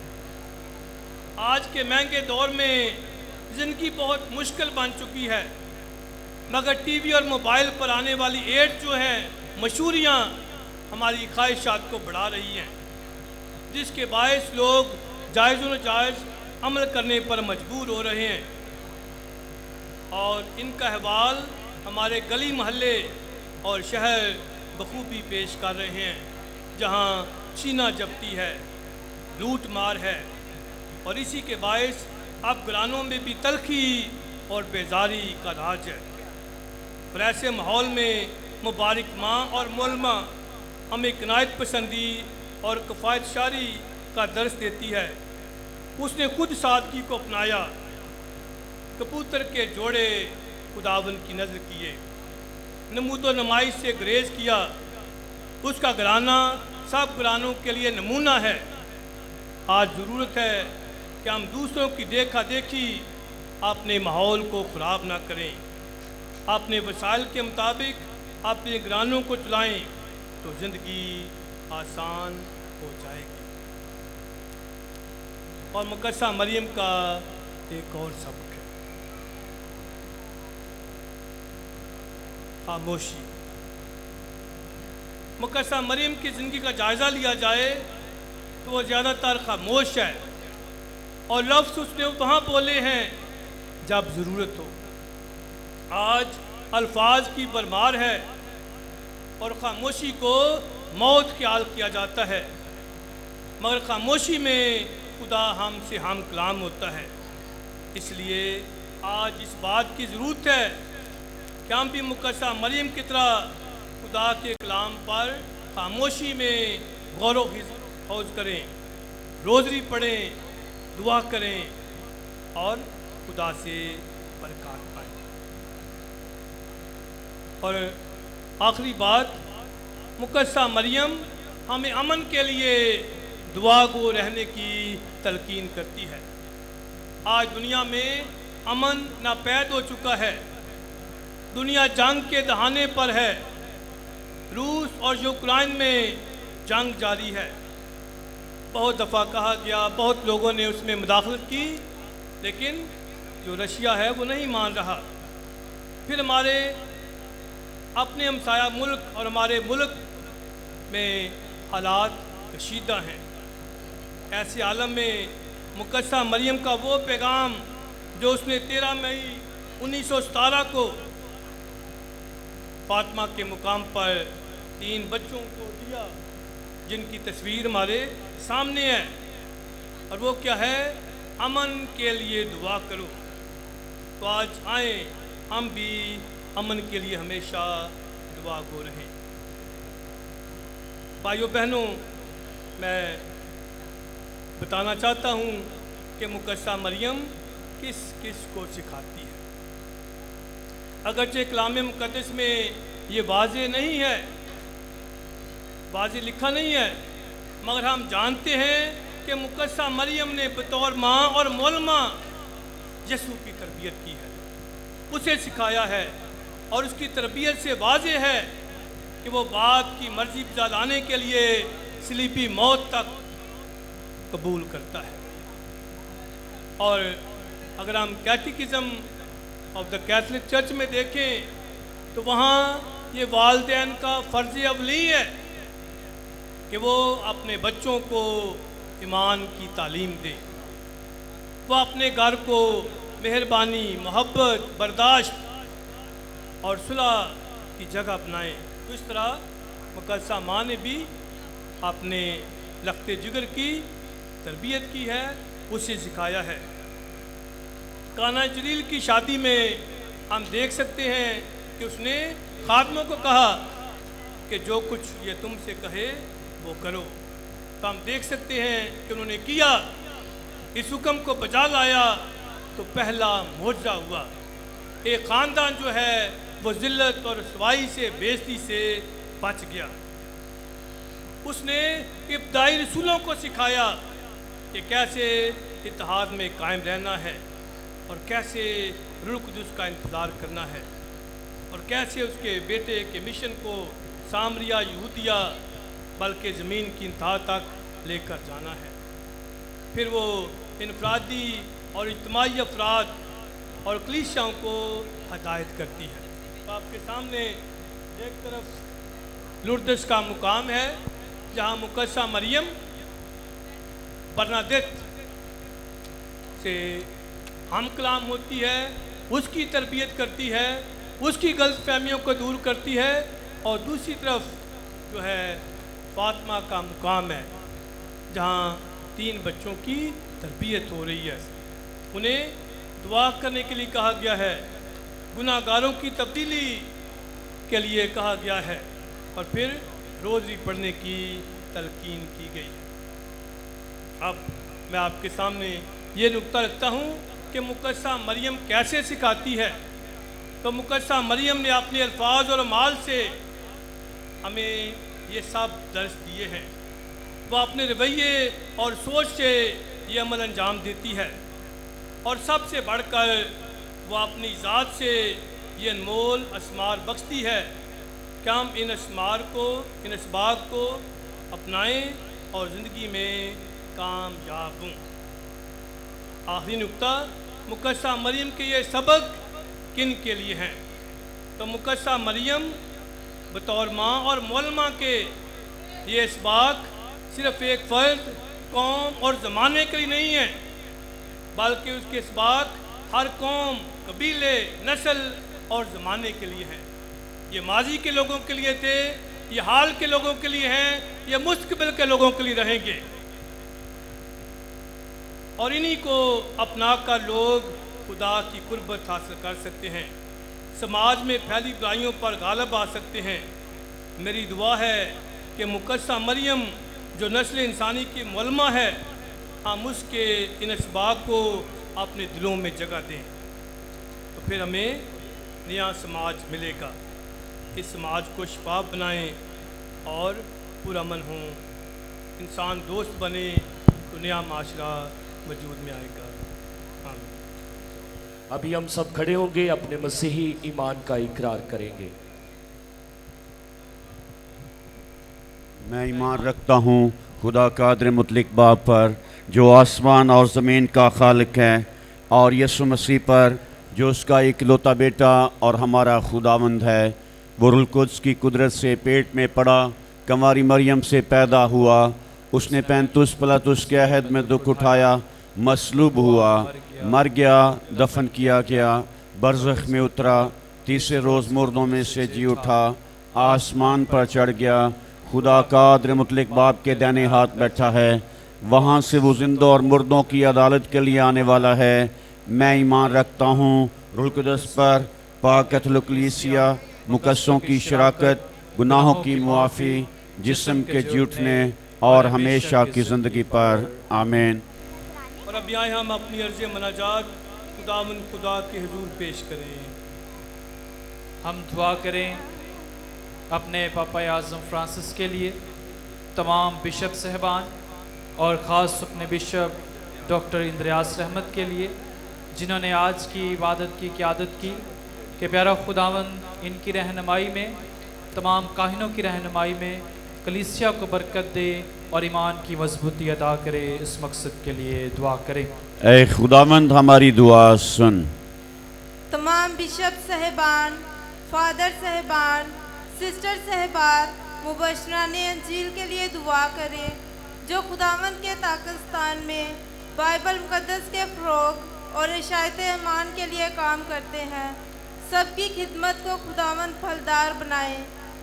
आज के महंगे दौर में ज़िंदगी बहुत मुश्किल बन चुकी है, मगर टीवी और मोबाइल पर आने वाली एड जो है मशहूरियाँ हमारी ख्वाहिशात को बढ़ा रही हैं, जिसके बायस लोग जायज़ व नाजायज़ अमल करने पर मजबूर हो रहे हैं। और इनका अहवाल हमारे गली मोहल्ले और शहर बखूबी पेश कर रहे हैं, जहाँ छीना जब्ती है, लूट मार है, और इसी के बायस अब घरानों में भी तलखी और बेजारी का राज है। और ऐसे माहौल में मुबारक माँ और मोलमा हमें कनायत पसंदी और किफ़ायत शारी का दर्स देती है। उसने खुद सादगी को अपनाया, कबूतर के जोड़े खुदावन की नज़र किए, नमूद व नुमाइश से गुरेज किया। उसका घराना सब घरानों के लिए नमूना है। आज ज़रूरत है कि हम दूसरों की देखा देखी अपने माहौल को ख़राब ना करें, अपने वसाइल के मुताबिक अपने घरानों को चलाएं, तो ज़िंदगी आसान हो जाएगी। और मुकद्दसा मरियम का एक और सबक है, खामोशी। मुकद्दसा मरियम की ज़िंदगी का जायज़ा लिया जाए तो वो ज़्यादातर खामोश है, और लफ्ज़ उसने वहाँ बोले हैं जब ज़रूरत हो। आज अल्फाज की भरमार है और ख़ामोशी को मौत ख्याल किया जाता है, मगर ख़ामोशी में खुदा हमसे हम कलाम होता है। इसलिए आज इस बात की ज़रूरत है कि हम भी मुकद्दसा मरियम की तरह खुदा के कलाम पर ख़ामोशी में गौर व फौज करें, रोज़री पढ़ें, दुआ करें और खुदा से बरकत पाएं। और आखिरी बात, मुकद्दसा मरियम हमें अमन के लिए दुआ गो रहने की तलकीन करती है। आज दुनिया में अमन नापैद हो चुका है, दुनिया जंग के दहाने पर है। रूस और यूक्रेन में जंग जारी है। बहुत दफ़ा कहा गया, बहुत लोगों ने उसमें मुदाखलत की, लेकिन जो रशिया है वो नहीं मान रहा। फिर हमारे अपने हमसाया मुल्क और हमारे मुल्क में हालात कशीदा हैं। ऐसे आलम में मुकद्दसा मरियम का वो पैगाम जो उसने 13 मई 1917 को फातिमा के मुकाम पर 3 बच्चों को दिया, जिनकी तस्वीर हमारे सामने है, और वो क्या है, अमन के लिए दुआ करो। तो आज आए हम भी अमन के लिए हमेशा दुआ गो रहें। भाइयों बहनों, मैं बताना चाहता हूँ कि मुकद्दसा मरियम किस किस को सिखाती है। अगरचे कलाम मुक़द्दस में ये वाज़े नहीं है, वाज़े लिखा नहीं है, मगर हम जानते हैं कि मुकद्दसा मरियम ने बतौर माँ और मोलमा यसू की तरबियत की है, उसे सिखाया है, और उसकी तरबियत से वाज़े है कि वो बाप की मर्ज़ी पर लाने के लिए सलीबी मौत तक कबूल करता है। और अगर हम कैटेकिज्म ऑफ द कैथलिक चर्च में देखें तो वहाँ ये वालिदैन का फ़र्ज़ अवली है कि वो अपने बच्चों को ईमान की तालीम दें, वो अपने घर को मेहरबानी, मोहब्बत, बर्दाश्त और सुलह की जगह अपनाएं। तो इस तरह मुकद्दसा माँ ने भी अपने लख्ते जिगर की तरबियत की है, उसे सिखाया है। काना जलील की शादी में हम देख सकते हैं कि उसने खादमों को कहा कि जो कुछ ये तुमसे कहे वो करो। तो हम देख सकते हैं कि उन्होंने किया, इस हुक्म को बजा लाया तो पहला मोजा हुआ। एक ख़ानदान जो है वो ज़िल्लत और रसवाई से, बेइज्जती से बच गया। उसने इब्तदाई रसूलों को सिखाया कि कैसे इत्तेहाद में कायम रहना है और कैसे रूह कुदस का इंतज़ार करना है और कैसे उसके बेटे के मिशन को सामरिया, यहूदिया, बल्कि ज़मीन की इंतहा तक लेकर जाना है। फिर वो इनफरादी और इज्तिमाई अफराद और कलीसियाओं को हदायत करती है। तो आपके सामने एक तरफ लुर्दस का मुकाम है जहाँ मुकद्दसा मरियम बरनादेत से हम कलाम होती है, उसकी तरबियत करती है, उसकी गलत फहमियों को दूर करती है। और दूसरी तरफ जो है फातिमा का मुकाम है जहाँ 3 बच्चों की तरबियत हो रही है। उन्हें दुआ करने के लिए कहा गया है, गुनाहगारों की तब्दीली के लिए कहा गया है और फिर रोज़ी पढ़ने की तलकीन की गई। अब मैं आपके सामने ये नुक्ता रखता हूँ कि मुकद्दसा मरियम कैसे सिखाती है। तो मुकद्दसा मरियम ने अपने अल्फाज और अमाल से हमें ये सब दर्ज दिए हैं। वह अपने रवैये और सोच से ये अमल अंजाम देती है और सबसे बढ़कर वह अपनी ज़ात से ये अनमोल असमार बख्शती है कि हम इन असमार को, इन असबाब को अपनाएं और ज़िंदगी में कामयाब हों। आखिरी नुक्ता, मुकद्दसा मरियम के ये सबक किन के लिए हैं? तो मुकद्दसा मरियम बतौर माँ और मौलमा के ये इसबाक सिर्फ़ एक फ़र्द, कौम और ज़माने के लिए नहीं है, बल्कि उसके इसबाक हर कौम, कबीले, नस्ल और ज़माने के लिए हैं। ये माजी के लोगों के लिए थे, ये हाल के लोगों के लिए हैं, ये मुस्तकबिल के लोगों के लिए रहेंगे। और इन्हीं को अपना कर लोग खुदा की कुर्बत हासिल कर सकते हैं, समाज में फैली बुराइयों पर गालिब आ सकते हैं। मेरी दुआ है कि मुकद्दसा मरियम जो नस्ल इंसानी की मौलमा है, हम उसके इन असबाब को अपने दिलों में जगह दें, तो फिर हमें नया समाज मिलेगा। इस समाज को शफाफ बनाएं और पुरअमन हों, इंसान दोस्त बने तो नया माशरा वजूद में आएगा। अभी हम सब खड़े होंगे, अपने मसीही ईमान का इकरार करेंगे। मैं ईमान रखता हूँ खुदा कादिर मुतलिक बाप पर जो आसमान और ज़मीन का खालिक है, और यीशु मसीह पर जो उसका इकलौता बेटा और हमारा खुदावंद है। वो रूह कुद्स की कुदरत से पेट में पड़ा, कंवारी मरियम से पैदा हुआ। उसने पैंतुस पिलातुस के अहद में दुख उठाया, मसलूब हुआ, मर गया, दफन किया गया, बरज़ख में उतरा, तीसरे रोज़ मुर्दों में से जी उठा, आसमान पर चढ़ गया, खुदा कादिर मुतलिक बाप के दाहिने हाथ बैठा है। वहाँ से वो जिंदा और मुर्दों की अदालत के लिए आने वाला है। मैं ईमान रखता हूँ रूह कुद्स पर, पाक कैथोलिक कलीसिया, मुकद्दसों की शराकत, गुनाहों की मुआफ़ी, जिस्म के जी उठने और हमेशा की ज़िंदगी पर। आमीन। और अब यहाँ हम अपनी अर्ज़ मनाजात खुदावंद खुदा के हुजूर पेश करें। हम दुआ करें अपने पापा आज़म फ्रांसिस के लिए, तमाम बिशप साहबान और ख़ास अपने बिशप डॉक्टर इंद्रियास रहमत के लिए, जिन्होंने आज की इबादत की क़यादत की, कि प्यारा खुदावंद इनकी रहनुमाई में, तमाम काहिनों की रहनुमाई में कलीसिया को बरकत दे और ईमान की मजबूती अदा करे। इस मकसद के लिए दुआ करें। ऐ खुदावंद हमारी दुआ सुन। तमाम बिशप साहबान, फादर साहबान, सिस्टर साहबान, मुबशराने अंजील के लिए दुआ करें, जो खुदावंद के पाकिस्तान में बाइबल मुकद्दस के फ़रोग़ और इशायत ईमान के लिए काम करते हैं। सबकी खिदमत को खुदावंद फलदार बनाए,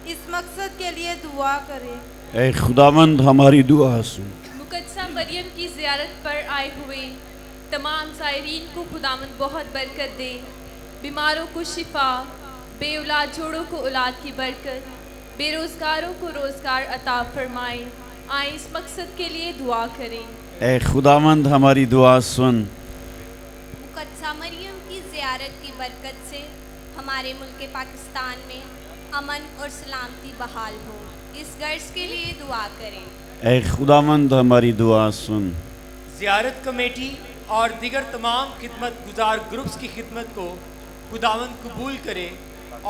इस मकसद के लिए दुआ करें। ऐ खुदावंद हमारी दुआ सुन। मुकद्दसा मरियम की ज़ियारत पर आए हुए तमाम ज़ायरीन को खुदावंद बहुत बरकत दे, बीमारों को शिफा, बेऔलाद जोड़ों को औलाद की बरकत, बेरोज़गारों को रोज़गार अता फरमाए। आए इस मकसद के लिए दुआ करें। ऐ खुदावंद हमारी दुआ सुन। मुकद्दसा मरियम की ज़ियारत की बरकत से हमारे मुल्क पाकिस्तान में अमन और सलामती बहाल हो। इस गर्ज के लिए दुआ करें। ऐ खुदावंद हमारी दुआ सुन। ज़ियारत कमेटी और दिगर तमाम खिदमत गुजार ग्रुप्स की खिदमत को खुदावंद कबूल करे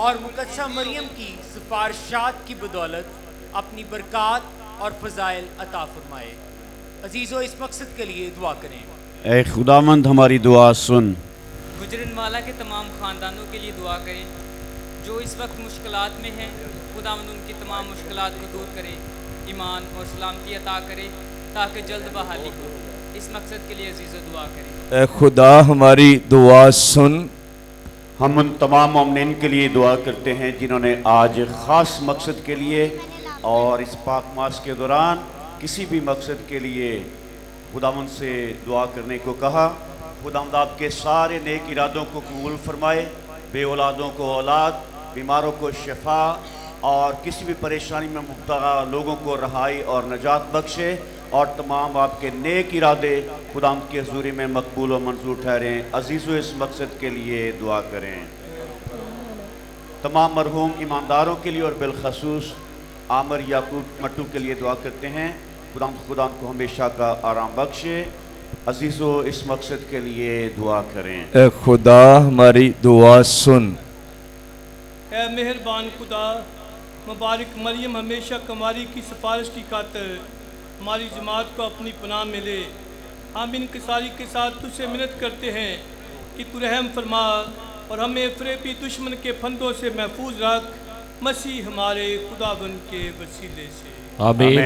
और मुकद्दसा मरियम की सिफारिशात की बदौलत अपनी बरक़ात और फ़ज़ाइल अता फरमाए। अजीज़ों, इस मकसद के लिए दुआ करें। ऐ खुदावंद हमारी दुआ सुन। गुजरनवाला के तमाम ख़ानदानों के लिए दुआ करें जो इस वक्त मुश्किलात में हैं। खुदावंद उनकी तमाम मुश्किलात को दूर करे, ईमान और सलामती अता करे ताकि जल्द बहाली हो। इस मकसद के लिए अजीज़ों दुआ करें। ऐ खुदा हमारी दुआ सुन। हम उन तमाम मोमिनीन के लिए दुआ करते हैं जिन्होंने आज ख़ास मकसद के लिए और इस पाक मास के दौरान किसी भी मकसद के लिए खुदावंद से दुआ करने को कहा। खुदावंद आपके सारे नेक इरादों को कबूल फरमाए, बे औलादों को औलाद, बीमारों को शिफा और किसी भी परेशानी में मुब्तला लोगों को रहाई और नजात बख्शे और तमाम आपके नेक इरादे खुदावंद की हज़ूरी में मकबूल व मंजूर ठहरें। अजीज़ों, इस मकसद के लिए दुआ करें। तमाम मरहूम ईमानदारों के लिए और बिलखसूस आमर याकूब मट्टू के लिए दुआ करते हैं। खुदा को हमेशा का आराम बख्शे। अजीज़ों, इस मकसद के लिए दुआ करें। ऐ खुदा हमारी दुआ सुन। ऐ मेहरबान खुदा, मुबारक मरियम हमेशा कमारी की सिफारिश की खातिर हमारी जमात को अपनी पनाह में ले। हम इनकसारी के साथ तुझसे मिन्नत करते हैं कि तू रहम फरमा और हमें फरेबी दुश्मन के फंदों से महफूज रख, मसीह हमारे खुदाबंद के वसीले से। आमीन।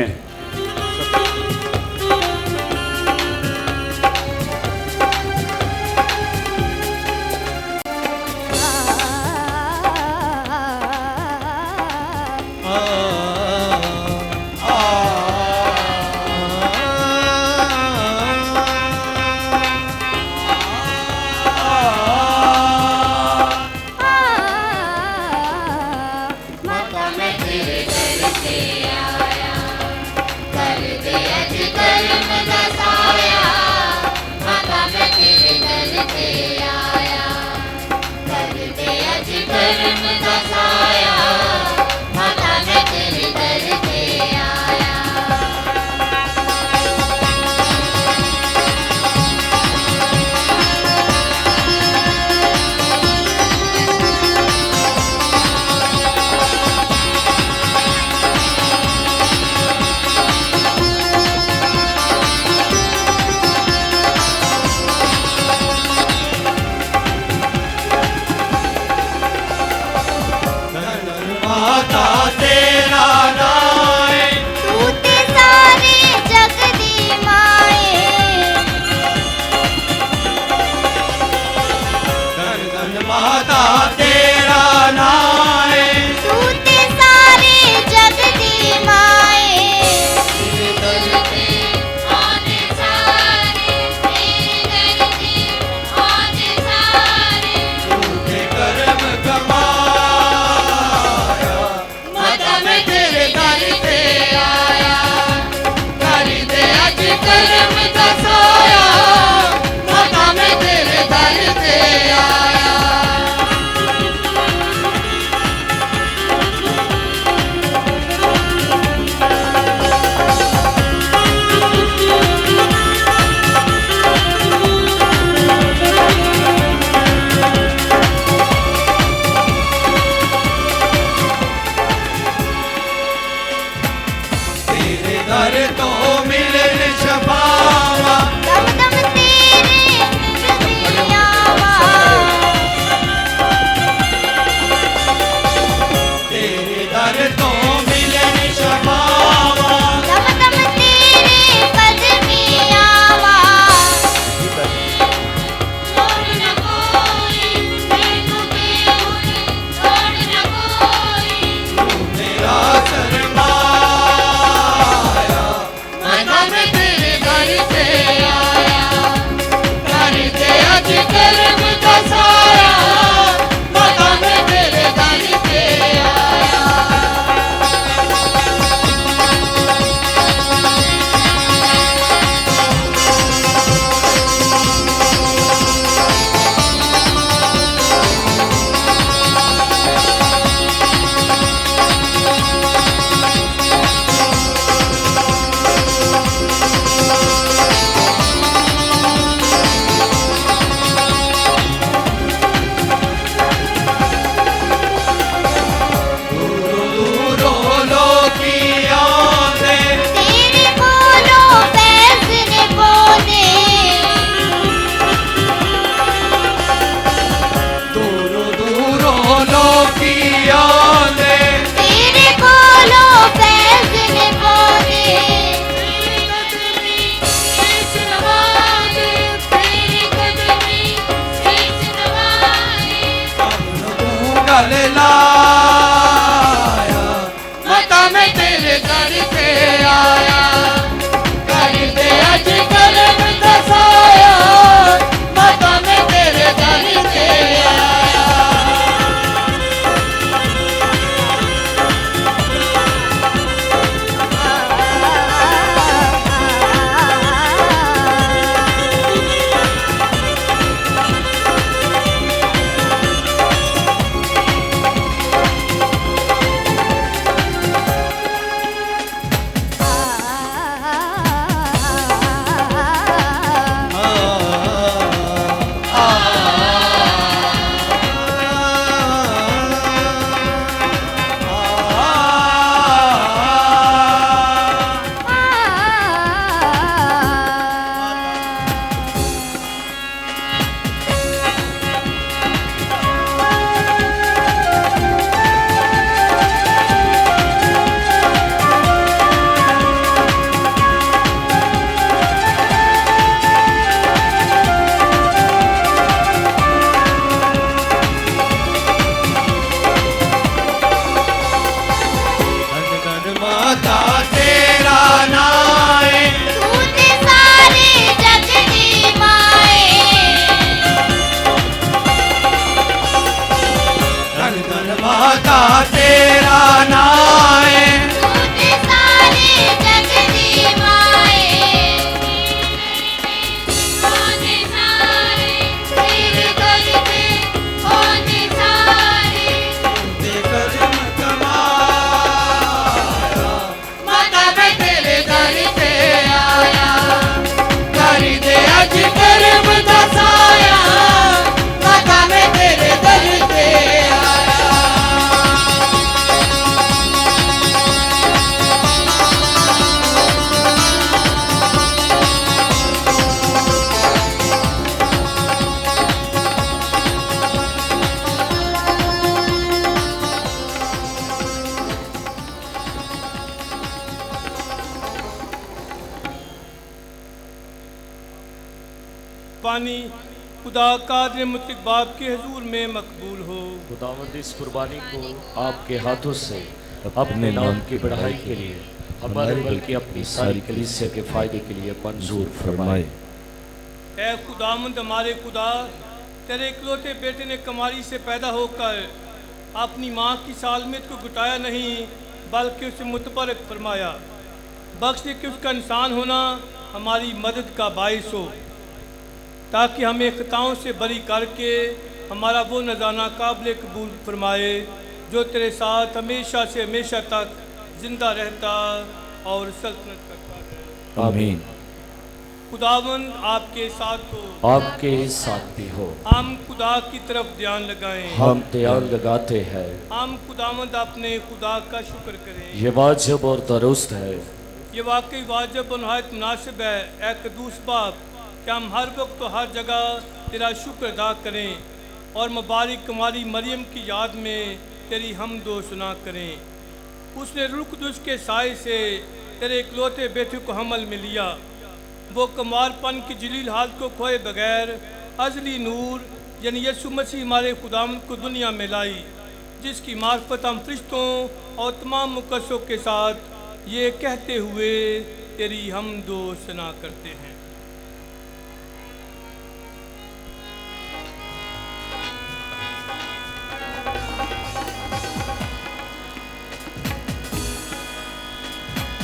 माता तेरा नाए तूने सारे जग की माए धन धन माता तेरा नाए तूने सारे जग की माए होने सारे तेरे दर पे होने सारे कर्म कमाया माता मैं तेरे दर पे आया कर दे अज कर्म दसाया माता मैं तेरे दर पे आया पानी खुदा कादर मुतलक बाप के हुजूर में मकबूल हो। खुदावंद इस कुर्बानी को आपके हाथों से अपने नाम की बढ़ाई के लिए हमारे बल्कि अपनी सारी कलीसिया के फायदे के लिए मंजूर फरमाए। ऐ खुदावंद हमारे खुदा, तेरे इकलौते बेटे ने कमारी से पैदा होकर अपनी माँ की सालमियत को घटाया नहीं बल्कि उसे मुतबरक फरमाया। बख्श दे कि उसका इंसान होना हमारी मदद का बाइस हो, ताकि हमें खताओं से बरी करके हमारा वो नज़ाना काबिल कबूल फरमाए जो तेरे साथ हमेशा से हमेशा तक जिंदा रहता और सल्तनत करता है। आमीन। खुदावंद आपके साथ हो, आपके साथ भी हो। हम खुदा की तरफ ध्यान लगाएं, हम ध्यान लगाते हैं। हम खुदावंद अपने खुदा का शुक्र करें। ये वाजिब और दुरुस्त है। ये वाकई वाजिब और निहायत मुनासिब है ऐ कदूस बाप कि हम हर वक्त और हर जगह तेरा शुक्र अदा करें और मुबारक कुमारी मरियम की याद में तेरी हमदो सुना करें। उसने रूह कुदुस के साए से तेरे इकलौते बेटे को हमल में लिया। वो कुमारपन की जलील हालत को खोए बगैर अजली नूर यानी यीशु मसीह हमारे खुदावंद को दुनिया में लाई, जिसकी मार्फत हम फरिश्तों और तमाम मुकद्दसों के साथ ये कहते हुए तेरी हमदो सुना करते हैं।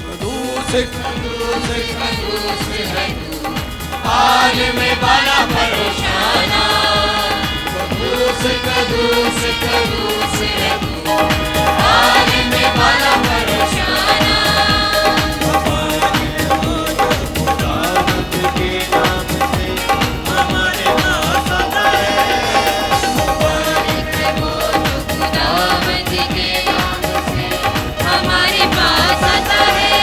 कदूस है तू आलिम बाला परोशाना कदूस है तू आलिम बाला परोशाना खुदावंद के नाम से हमारे पास आता है मुबारक है वो जो खुदावंद के नाम से हमारे पास आता है।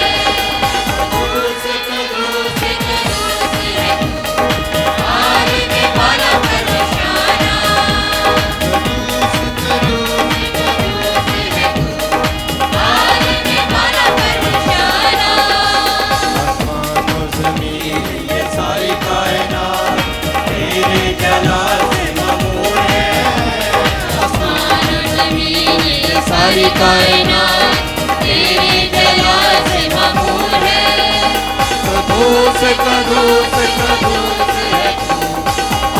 सारी कायनात तेरे जलाल से मामूर है। कदूस है तू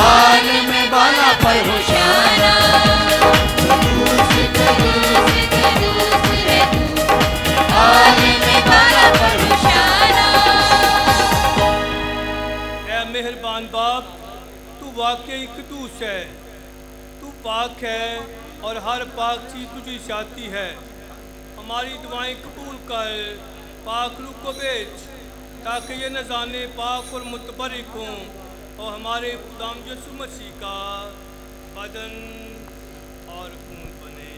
आलिम बाला परोशाना कदूस है तू आलिम बाला परोशाना। ऐ मेहरबान बाप, तू वाकई कदूस है, तू पाक है और हर पाक चीज़ तुझी से आती है। हमारी दुआएं कबूल कर, पाक रूह को बेच, ताकि ये नज़ाने पाक और मुतबरक हों और हमारे खुदाम यीशु मसीह का बदन और खून बने।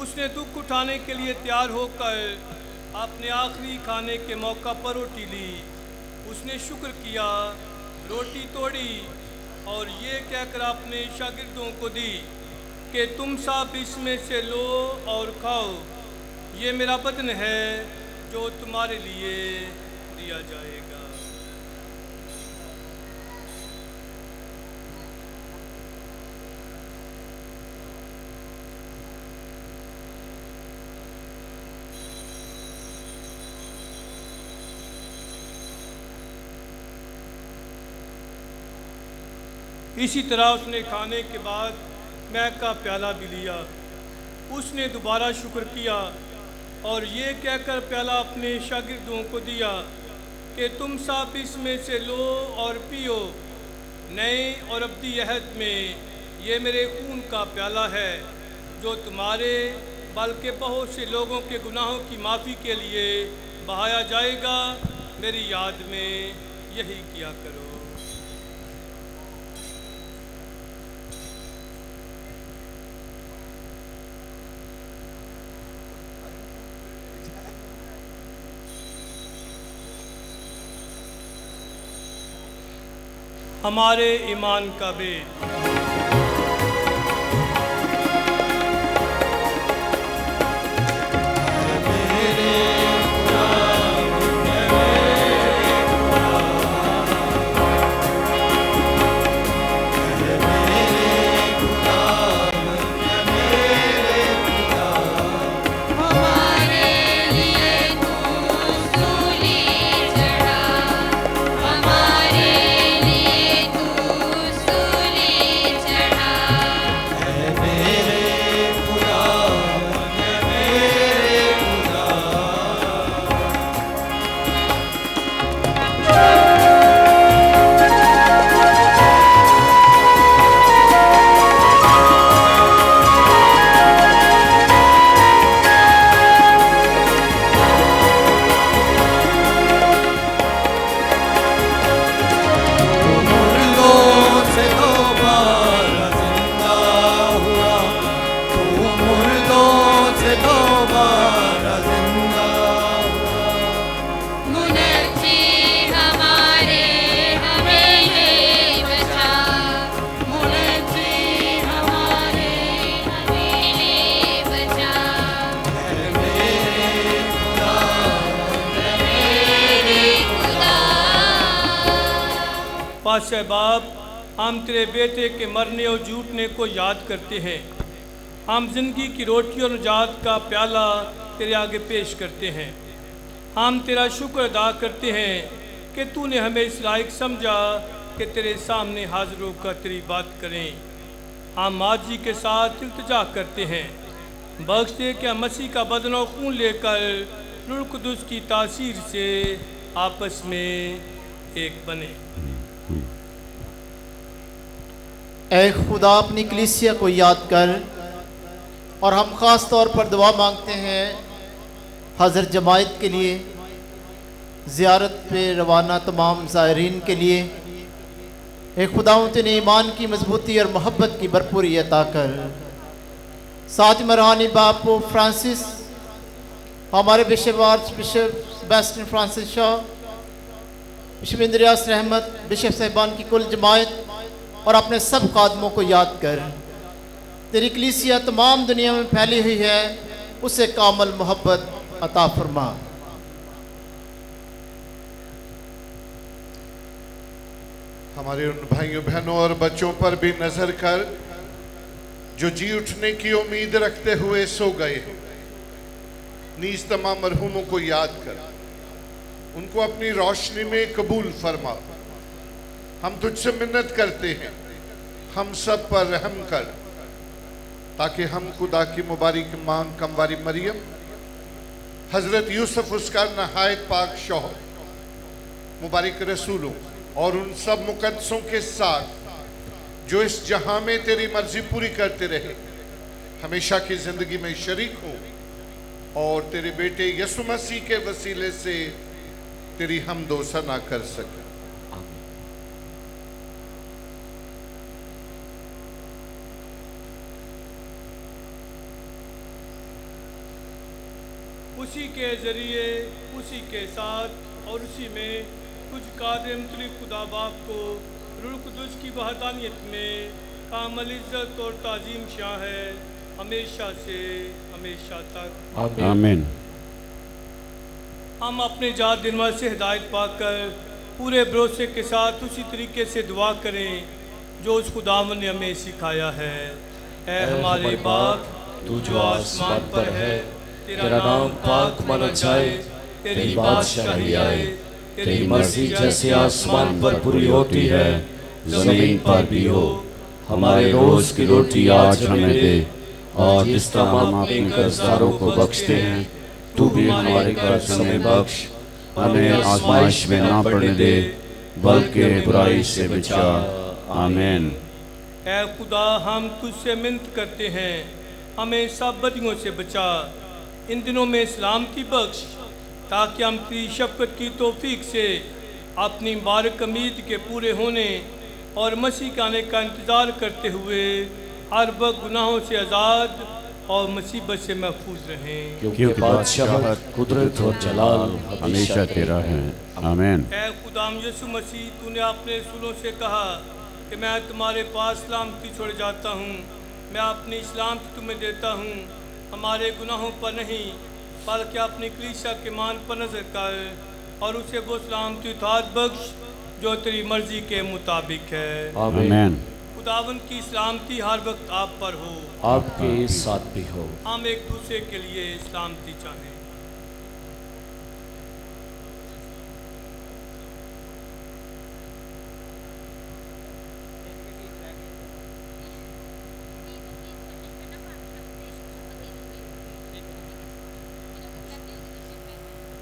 उसने दुख उठाने के लिए तैयार होकर अपने आखिरी खाने के मौका पर रोटी ली। उसने शुक्र किया, रोटी तोड़ी और ये कहकर अपने शागिर्दों को दी कि तुम सब इसमें से लो और खाओ, ये मेरा बदन है जो तुम्हारे लिए दिया जाएगा। इसी तरह उसने खाने के बाद मैक का प्याला भी लिया, उसने दोबारा शुक्र किया और ये कहकर प्याला अपने शागिर्दों को दिया कि तुम सब इसमें से लो और पियो, नए और अब्दी अहद में ये मेरे खून का प्याला है जो तुम्हारे बल्कि बहुत से लोगों के गुनाहों की माफ़ी के लिए बहाया जाएगा। मेरी याद में यही किया करो। हमारे ईमान का भेद। पातशाह बाप, हम तेरे बेटे के मरने और जूटने को याद करते हैं। हम जिंदगी की रोटी और निजात का प्याला तेरे आगे पेश करते हैं। हम तेरा शुक्र अदा करते हैं कि तूने हमें इस लायक समझा कि तेरे सामने हाजिर होकर तेरी बात करें। हम आजी के साथ इल्तिजा करते हैं, बख्श दे कि हम मसीह का बदन और खून लेकर रूह कुदुस की तासीर से आपस में एक बने। ऐ खुदा, अपनी कलीसिया को याद कर और हम ख़ास तौर पर दुआ मांगते हैं हज़रत जमायत के लिए, ज़ियारत पे रवाना तमाम ज़ायरीन के लिए। ऐ खुदा, उन्हें ईमान की मजबूती और मोहब्बत की भरपूरी अता कर। साथ में रूहानी बाप फ्रांसिस, हमारे bishop bishop Sebastian Francis Shaw, bishop इंद्रियास रहमत, बिशप साहिबान की कुल जमायत और अपने सब खादमों को याद कर। तेरी कलीसिया तमाम दुनिया में फैली हुई है, उसे कामल मोहब्बत अता फरमा। हमारे उन भाइयों बहनों और बच्चों पर भी नजर कर जो जी उठने की उम्मीद रखते हुए सो गए। नीज तमाम मरहूमों को याद कर, उनको अपनी रोशनी में कबूल फरमा। हम तुझसे मिन्नत करते हैं, हम सब पर रहम कर, ताकि हम खुदा की मुबारक मांग कमवारी मरियम, हजरत यूसुफ उसका नहायत पाक शौहर, मुबारक रसूलों और उन सब मुकद्दसों के साथ जो इस जहां में तेरी मर्जी पूरी करते रहे, हमेशा की जिंदगी में शरीक हो और तेरे बेटे यसु मसीह के वसीले से तेरी हमदो सना कर सके। उसी के ज़रिए, उसी के साथ और उसी में कुछ कादिर मुतलिक खुदा बाप को रूह कुदुस की वहदानियत में कामल इज़्ज़त और ताज़ीम शाह है, हमेशा से हमेशा तक। आमीन। हम अपने जात दिनवा से हिदायत पाकर पूरे भरोसे के साथ उसी तरीके से दुआ करें जो उस खुदावन ने हमें सिखाया है। ऐ हमारे बाप, तू जो आसमान पर है, तेरा नाम पाक माना जाए, तेरी बादशाही आए, तेरी मर्जी जैसे आसमान पर पूरी होती है जमीन पर भी हो। हमारे रोज की रोटी आज हमें दे, और जिस तरह हम अपने कर्जदारों को बख्शते हैं, तू भी हमारे कर्ज हमें बख्श। हमें आजमाइश में ना पड़ने दे, बल्कि बुराई से बचा। आमीन। ऐ खुदा, हम तुझसे मिन्नत करते हैं, हमें सब बदियों से बचा। इन दिनों में सलामती बख्श, ताकि हम तेरी शफ़क़त की तौफीक से अपनी मुबारक उम्मीद के पूरे होने और मसीह के आने का इंतज़ार करते हुए हर वक्त गुनाहों से आज़ाद और मुसीबत से महफूज रहें। क्योंकि बादशाहत, कुदरत और जलाल हमेशा तेरा है। आमीन। ऐ खुदाम यीशु मसीह, तूने अपने रसूलों से कहा कि मैं तुम्हारे पास सलामती छोड़ जाता हूँ, मैं अपनी सलामती तुम्हें देता हूँ। हमारे गुनाहों पर नहीं, बल्कि अपनी कलीसिया के मान पर नजर कर और उसे वो सलामती उतार बख्श जो तेरी मर्जी के मुताबिक है। आमीन। खुदावन की सलामती हर वक्त आप पर हो, आपके साथ भी हो। हम एक दूसरे के लिए सलामती चाहें।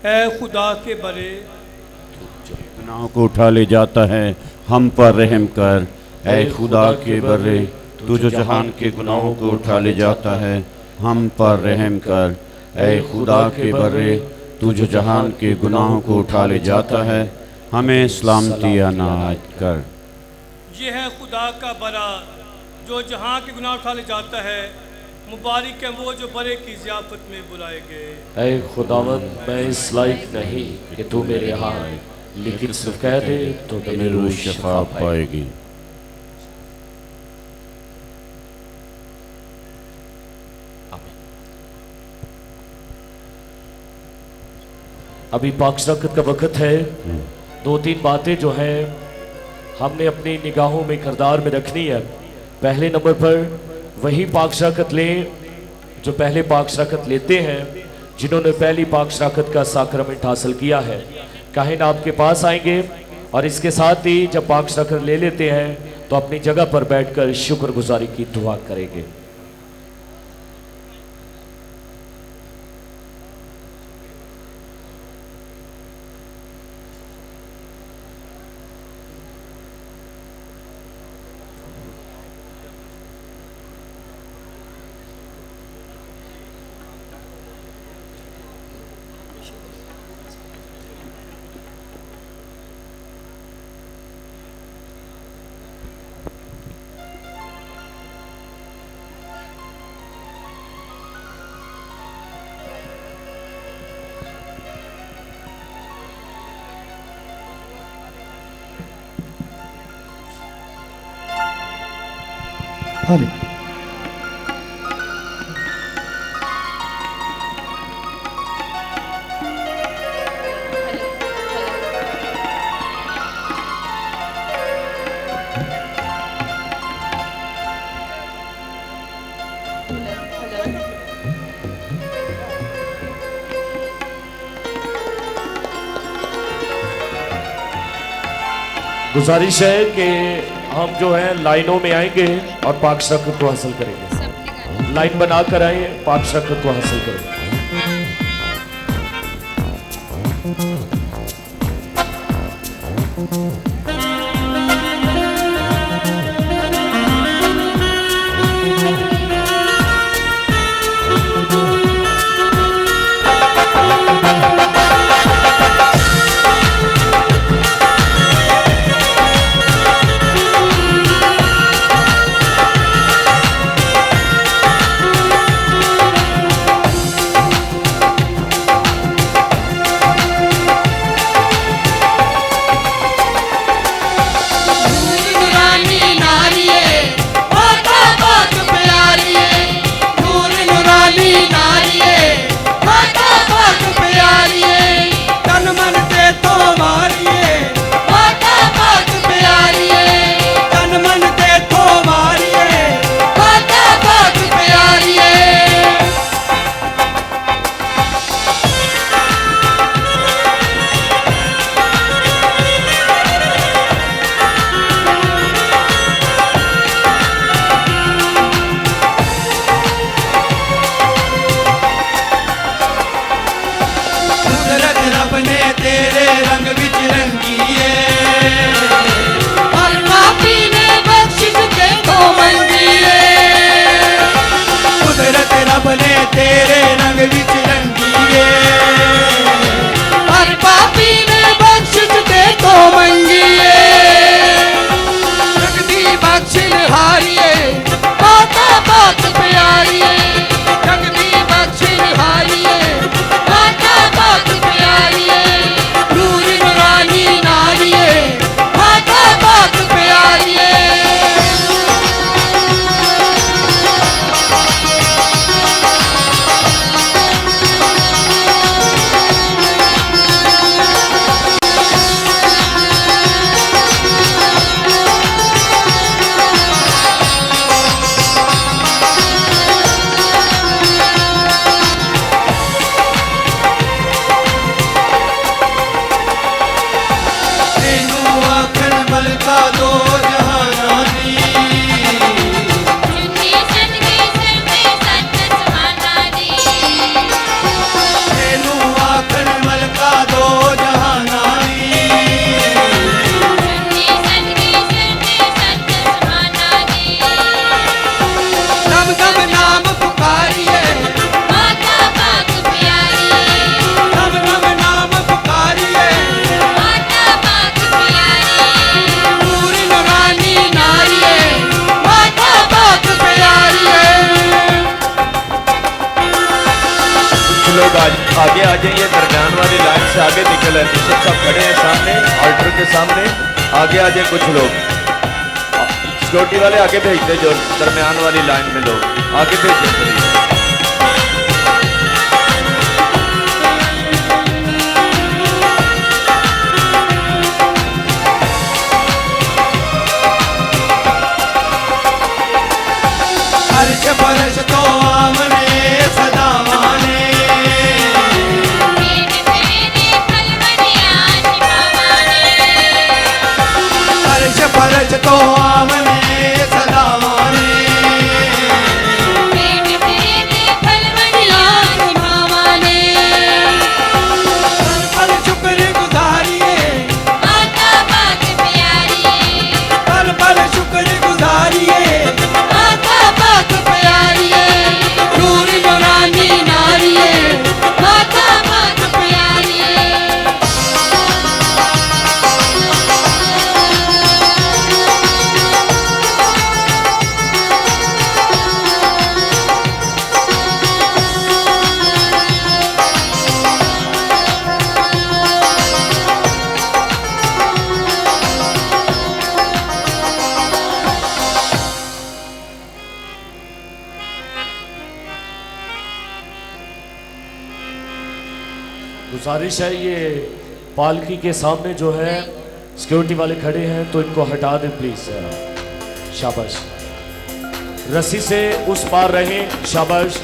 ऐ खुदा के बरे, गुनाहों को उठा ले जाता है, हम पर रहम कर। ऐ खुदा के बरे, तू जो जहान के गुनाहों को उठा ले जाता है, हम पर रहम कर। ऐ खुदा के बरे, तू जो जहान के गुनाहों को उठा ले जाता है, हमें सलामती अनायत कर। ये है खुदा का बरा जो जहाँ के गुनाह उठा ले जाता है। मुबारक है वो जो बरे की ज़ियाफत में बुलाए गए। ऐ खुदावंद, मैं इस लायक नहीं कि तू मेरे यहाँ आए, लेकिन सिर्फ कह दे तो मेरी रूह शफा पाएगी। अभी पाक शराकत का वक़्त है। दो तीन बातें जो हैं हमने अपनी निगाहों में किरदार में रखनी है। पहले नंबर पर वही पाक शराकत लें जो पहले पाक शराकत लेते हैं, जिन्होंने पहली पाक शराकत का साक्रमेंट हासिल किया है। काहिन आपके पास आएंगे और इसके साथ ही जब पाक शराकत ले लेते हैं तो अपनी जगह पर बैठकर शुक्रगुजारी की दुआ करेंगे। हाले गुजारिश है कि हम जो है लाइनों में आएंगे और पाक शराकत को हासिल करेंगे। लाइन बनाकर आए, पाक शराकत को हासिल करेंगे। तेरे रंग विच रंगीए हर पापी ने बख्शिश दे तो मंगीए जगदी बख्शिश हारिए माता पाक प्यारिए जगदी बख्शिश हारिए माता पाक प्यारिए नूर नूरानी नारिए माता पाक प्यारिए आगे आ जाइए, दरमियान वाली लाइन से आगे निकल है। बिशप साहब खड़े हैं सामने ऑल्टर के सामने, आगे आ जाए कुछ लोग। सिक्योरिटी वाले आगे भेजते, जो दरमियान वाली लाइन में लोग आगे भेजते। अर्श फर्श तो आमने सदावाने अर्श फर्श तो आमने सदावाने पल शुक्र गुजारिए माता पाक प्यारिए पल पल शुक्र गुजारिए माता पाक प्यारिए नूर नूरानी नारिए माता पाक प्यारिए गुजारिश है ये पालकी के सामने जो है सिक्योरिटी वाले खड़े हैं तो इनको हटा दें प्लीज। शाबाश, रस्सी से उस पार रहें। शाबाश।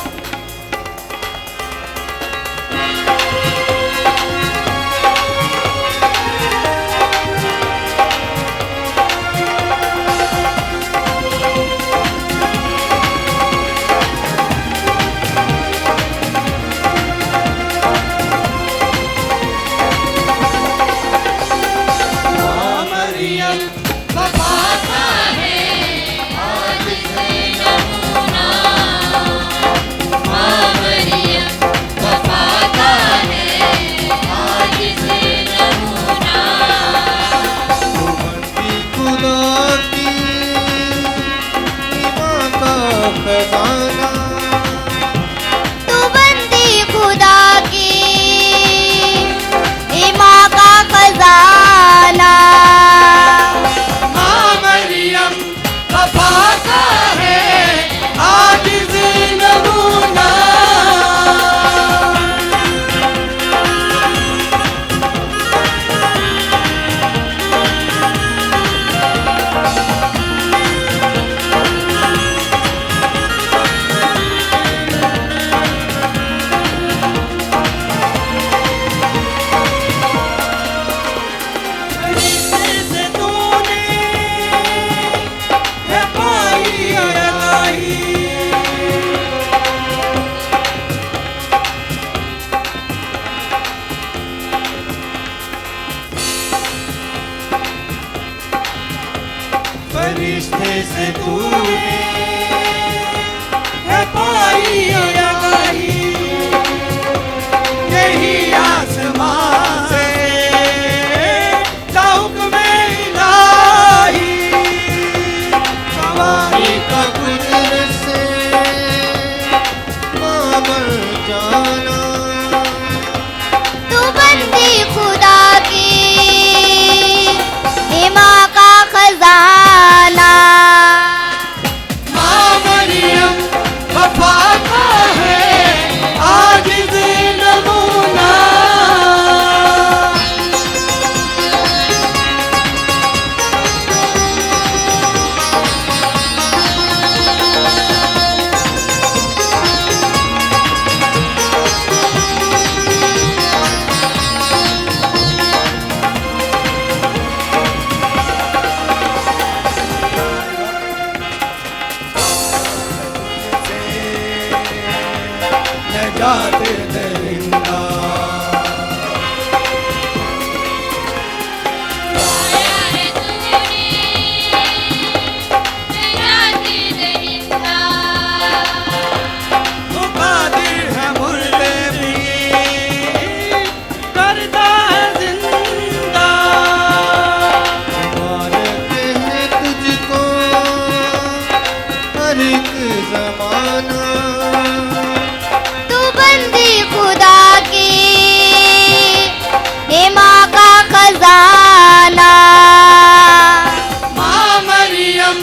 मामर जाना तू बंदी खुदा की हिमा का खजाना माँ मरियम वफा का है आजिज़ नमूना जाते दरिंदा तू कादिर है मुर्दे भी करता है जिंदा मारते हैं तुझको हर एक जमाना बंदी खुदा की हिमा का खजाना माँ मरियम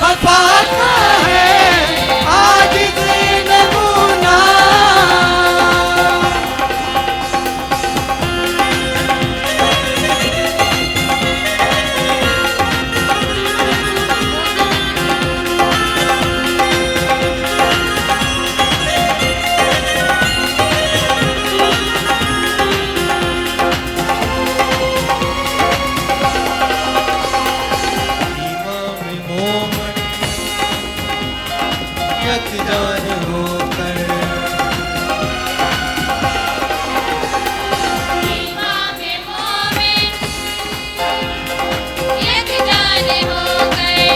वफा का है आजिज़ नमूना जान होकर इमाम मोमिन एक जान हो गए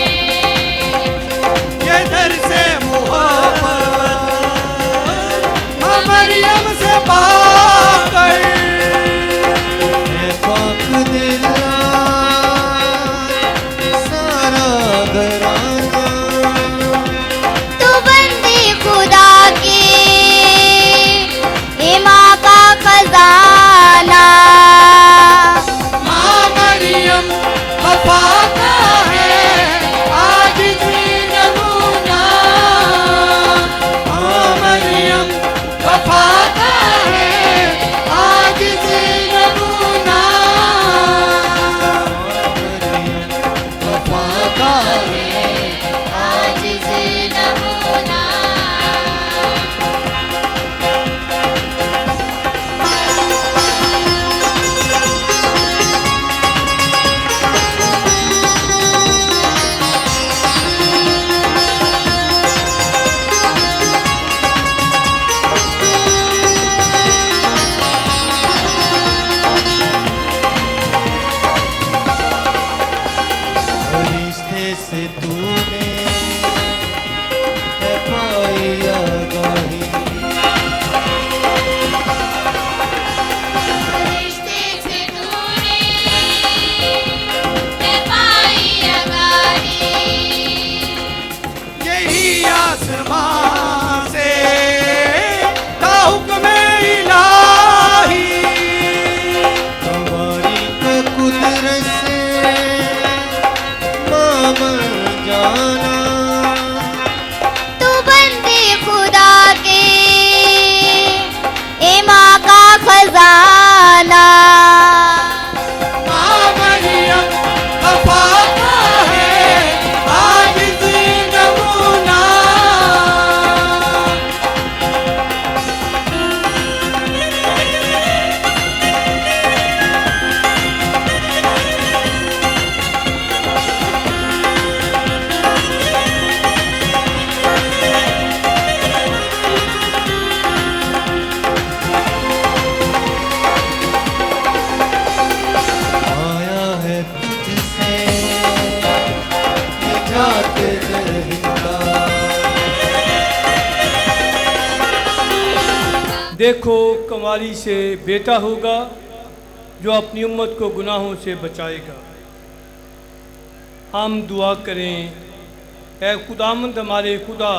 ये दर से मोहब्बत मरियम से पाकर पाक दिल सारा घराना खुदा की हिमा का खजाना माँ मरियम वफा का है आजिज़ नमूना माँ मरियम वफा का है आजिज़ नमूना वफा का है आजिज़ नमूना रिश्ते से तूने है पाई आगाही रिश्ते से तूने है पाई आगाही यही आसमां से था हुक्म इलाही तुम्हारी तो कुदरत से मामर जाना तू बंदी खुदा की हिमा का खजाना माँ मरियम वफा का है आजिज़ नमूना आया है तुझसे निजात दरिंदा देखो कंवारी से बेटा होगा जो अपनी उम्मत को गुनाहों से बचाएगा। हम दुआ करें, ऐ खुदामंद हमारे खुदा,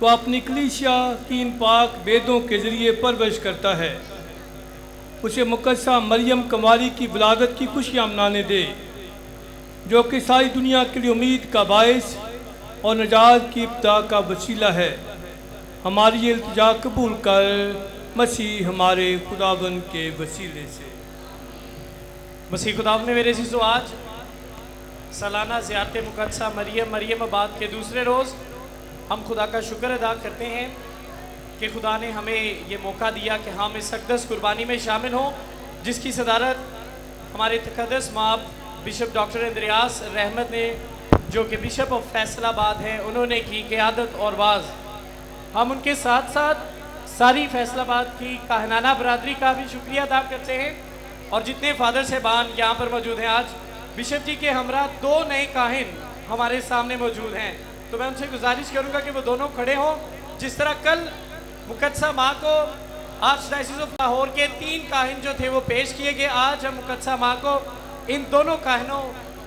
वो अपनी कलीसिया की इन पाक वेदों के ज़रिए परवरिश करता है। उसे मुकद्दसा मरियम कुंवारी की विलादत की खुशियाँ मनाने दे, जो कि सारी दुनिया के लिए उम्मीद का बायस और निजात की इब्तिदा का वसीला है। हमारी ये इल्तिजा कबूल कर मसीह हमारे खुदावन के वसीले से। मसीह खुदावन ने मेरे अज़ीज़ों, आज सालाना ज़ियारत मुकद्दसा मरियम आबाद के दूसरे रोज़ हम खुदा का शुक्र अदा करते हैं कि खुदा ने हमें ये मौका दिया कि हम इस अक़दस कुर्बानी में शामिल हों, जिसकी सदारत हमारे तक़द्दस माप बिशप डॉक्टर इंद्रियास रहमत ने, जो कि बिशप ऑफ फैसलाबाद हैं, उन्होंने की क़यादत और वाज। हम उनके साथ साथ सारी फैसलाबाद की काहनाना बरादरी का भी शुक्रिया अदा करते हैं, और जितने फादर साहबान यहाँ पर मौजूद हैं। आज बिशप जी के हमरा 2 नए काहिन हमारे सामने मौजूद हैं, तो मैं उनसे गुजारिश करूँगा कि वो दोनों खड़े हों। जिस तरह कल मुकद्दसा माँ को आर्चडायसिस ऑफ लाहौर के 3 काहिन जो थे वो पेश किए गए, आज हम मुकद्दसा माँ को इन दोनों काहिनों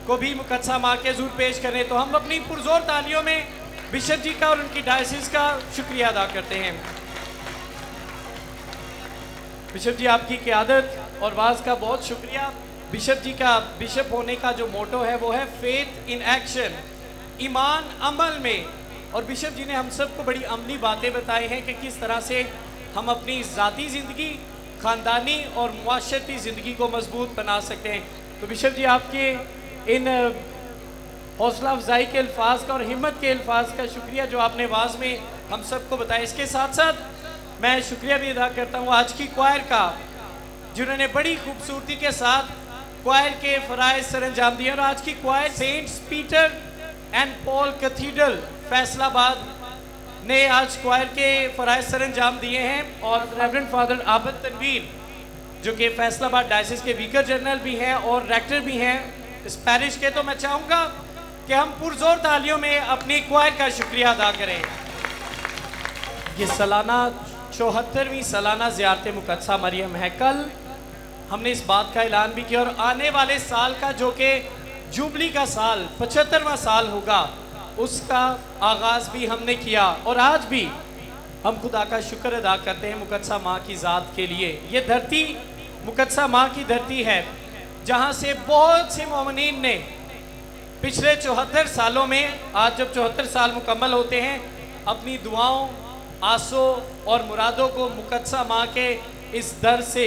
को भी मुकद्दसा माँ के ज़रूर पेश करें। तो हम अपनी पुरजोर तालियों में बिशप जी का और उनकी डायसिस का शुक्रिया अदा करते हैं। बिशप जी, आपकी क़यादत और वाज का बहुत शुक्रिया। बिशप जी का बिशप होने का जो मोटो है वो है फेथ इन एक्शन, ईमान अमल में। और बिशप जी ने हम सबको बड़ी अमली बातें बताई हैं कि किस तरह से हम अपनी ज़ाती ज़िंदगी, ख़ानदानी और मुआशरती ज़िंदगी को मजबूत बना सकते हैं। तो बिशप जी, आपके इन हौसला अफजाई के अल्फाज का और हिम्मत के अल्फाज का शुक्रिया जो आपने वाज में हम सबको बताया। इसके साथ साथ मैं शुक्रिया भी अदा करता हूँ आज की क्वायर का, जिन्होंने बड़ी खूबसूरती के साथ क्वायर के फ़राइज़ सर अंजाम दिए। और आज की choir saints Peter and Paul cathedral Faisalabad ने आज क्वायर के फ़राइज़ सर अंजाम दिए हैं। और रेवरेंड फादर आबद तनवीर, जो कि फैसलाबाद डायसिस के विकर जनरल भी हैं और रेक्टर भी हैं इस पैरिश के। तो मैं चाहूँगा कि हम पुरजोर तालियों में अपनी क्वायर का शुक्रिया अदा करें। ये सालाना 74वीं सालाना ज़ियारत मुकद्दसा मरियम है। कल हमने इस बात का ऐलान भी किया, और आने वाले साल का जो कि जुबली का साल 75वां साल होगा, उसका आगाज़ भी हमने किया। और आज भी हम खुदा का शुक्र अदा करते हैं मुकद्दसा माँ की ज़ात के लिए। ये धरती मुकद्दसा माँ की धरती है, जहाँ से बहुत से मोमिनीन ने पिछले 74 सालों में, आज जब 74 साल मुकम्मल होते हैं, अपनी दुआओं, आसों और मुरादों को मुकद्दसा माँ के इस दर से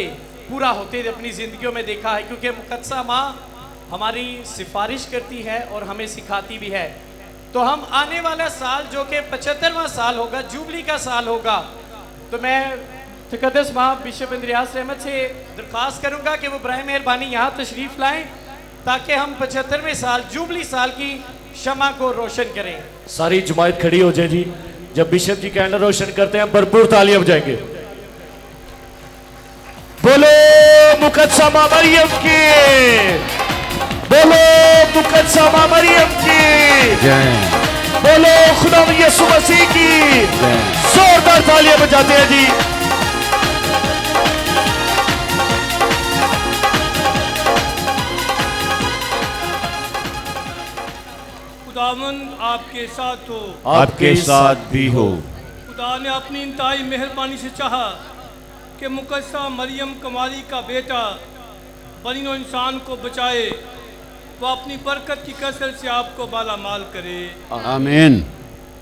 पूरा होते अपनी ज़िंदगियों में देखा है। क्योंकि मुकद्दसा माँ हमारी सिफारिश करती है और हमें सिखाती भी है। तो हम आने वाला साल जो कि 75वां साल होगा, जुबली का साल होगा, तो मैं तक़द्दस माँ बिशप इंद्रियास रहमत से दरख्वास्त करूँगा कि वो बराए मेहरबानी यहाँ तशरीफ़ लाएँ, ताकि हम 75वें साल जुबली साल की शमा को रोशन करें। सारी जमात खड़ी हो जाए जी। जब बिशप जी कैंडल रोशन करते हैं, भरपूर तालियां बजाएंगे। बोलो मुकद्दसा माँ मरियम की, बोलो मुकद्दसा माँ मरियम की जय, बोलो खुदा यीशु मसीह की। जोरदार तालियां बजाते हैं जी। खुदावन आपके साथ हो, आपके साथ भी हो। खुदा ने अपनी इंतहाई मेहरबानी से चाहा कि मुकद्दसा मरियम कुंवारी का बेटा बनीनो इंसान को बचाए, वो अपनी बरकत की कसरत से आपको माला माल करे। आमीन।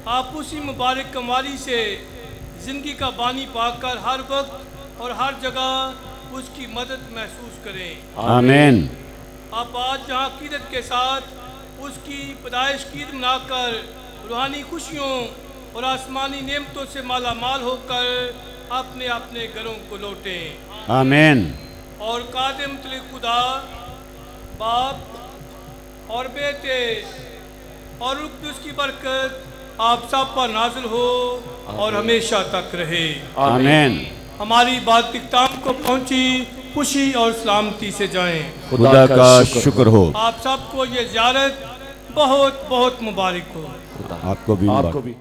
आप उसी मुबारक कुंवारी से ज़िंदगी का बानी पाकर हर वक्त और हर जगह उसकी मदद महसूस करें। आमीन। आप आज यहाँ अक़ीदत के साथ उसकी पैदाइश की ईद मनाकर रूहानी खुशियों और आसमानी नेमतों से माला माल होकर अपने अपने घरों को लौटें। आमीन। और कादिम मुतलक खुदा बाप और बेटे और रूह कुद्दूस की बरकत आप सब पर नाजिल हो और हमेशा तक रहे। आमीन। हमारी बात इख्तिताम को पहुंची, खुशी और सलामती से जाएं। खुदा का शुक्र हो। आप सबको ये ज़ियारत बहुत बहुत मुबारक हो। आपको भी। आपको भी।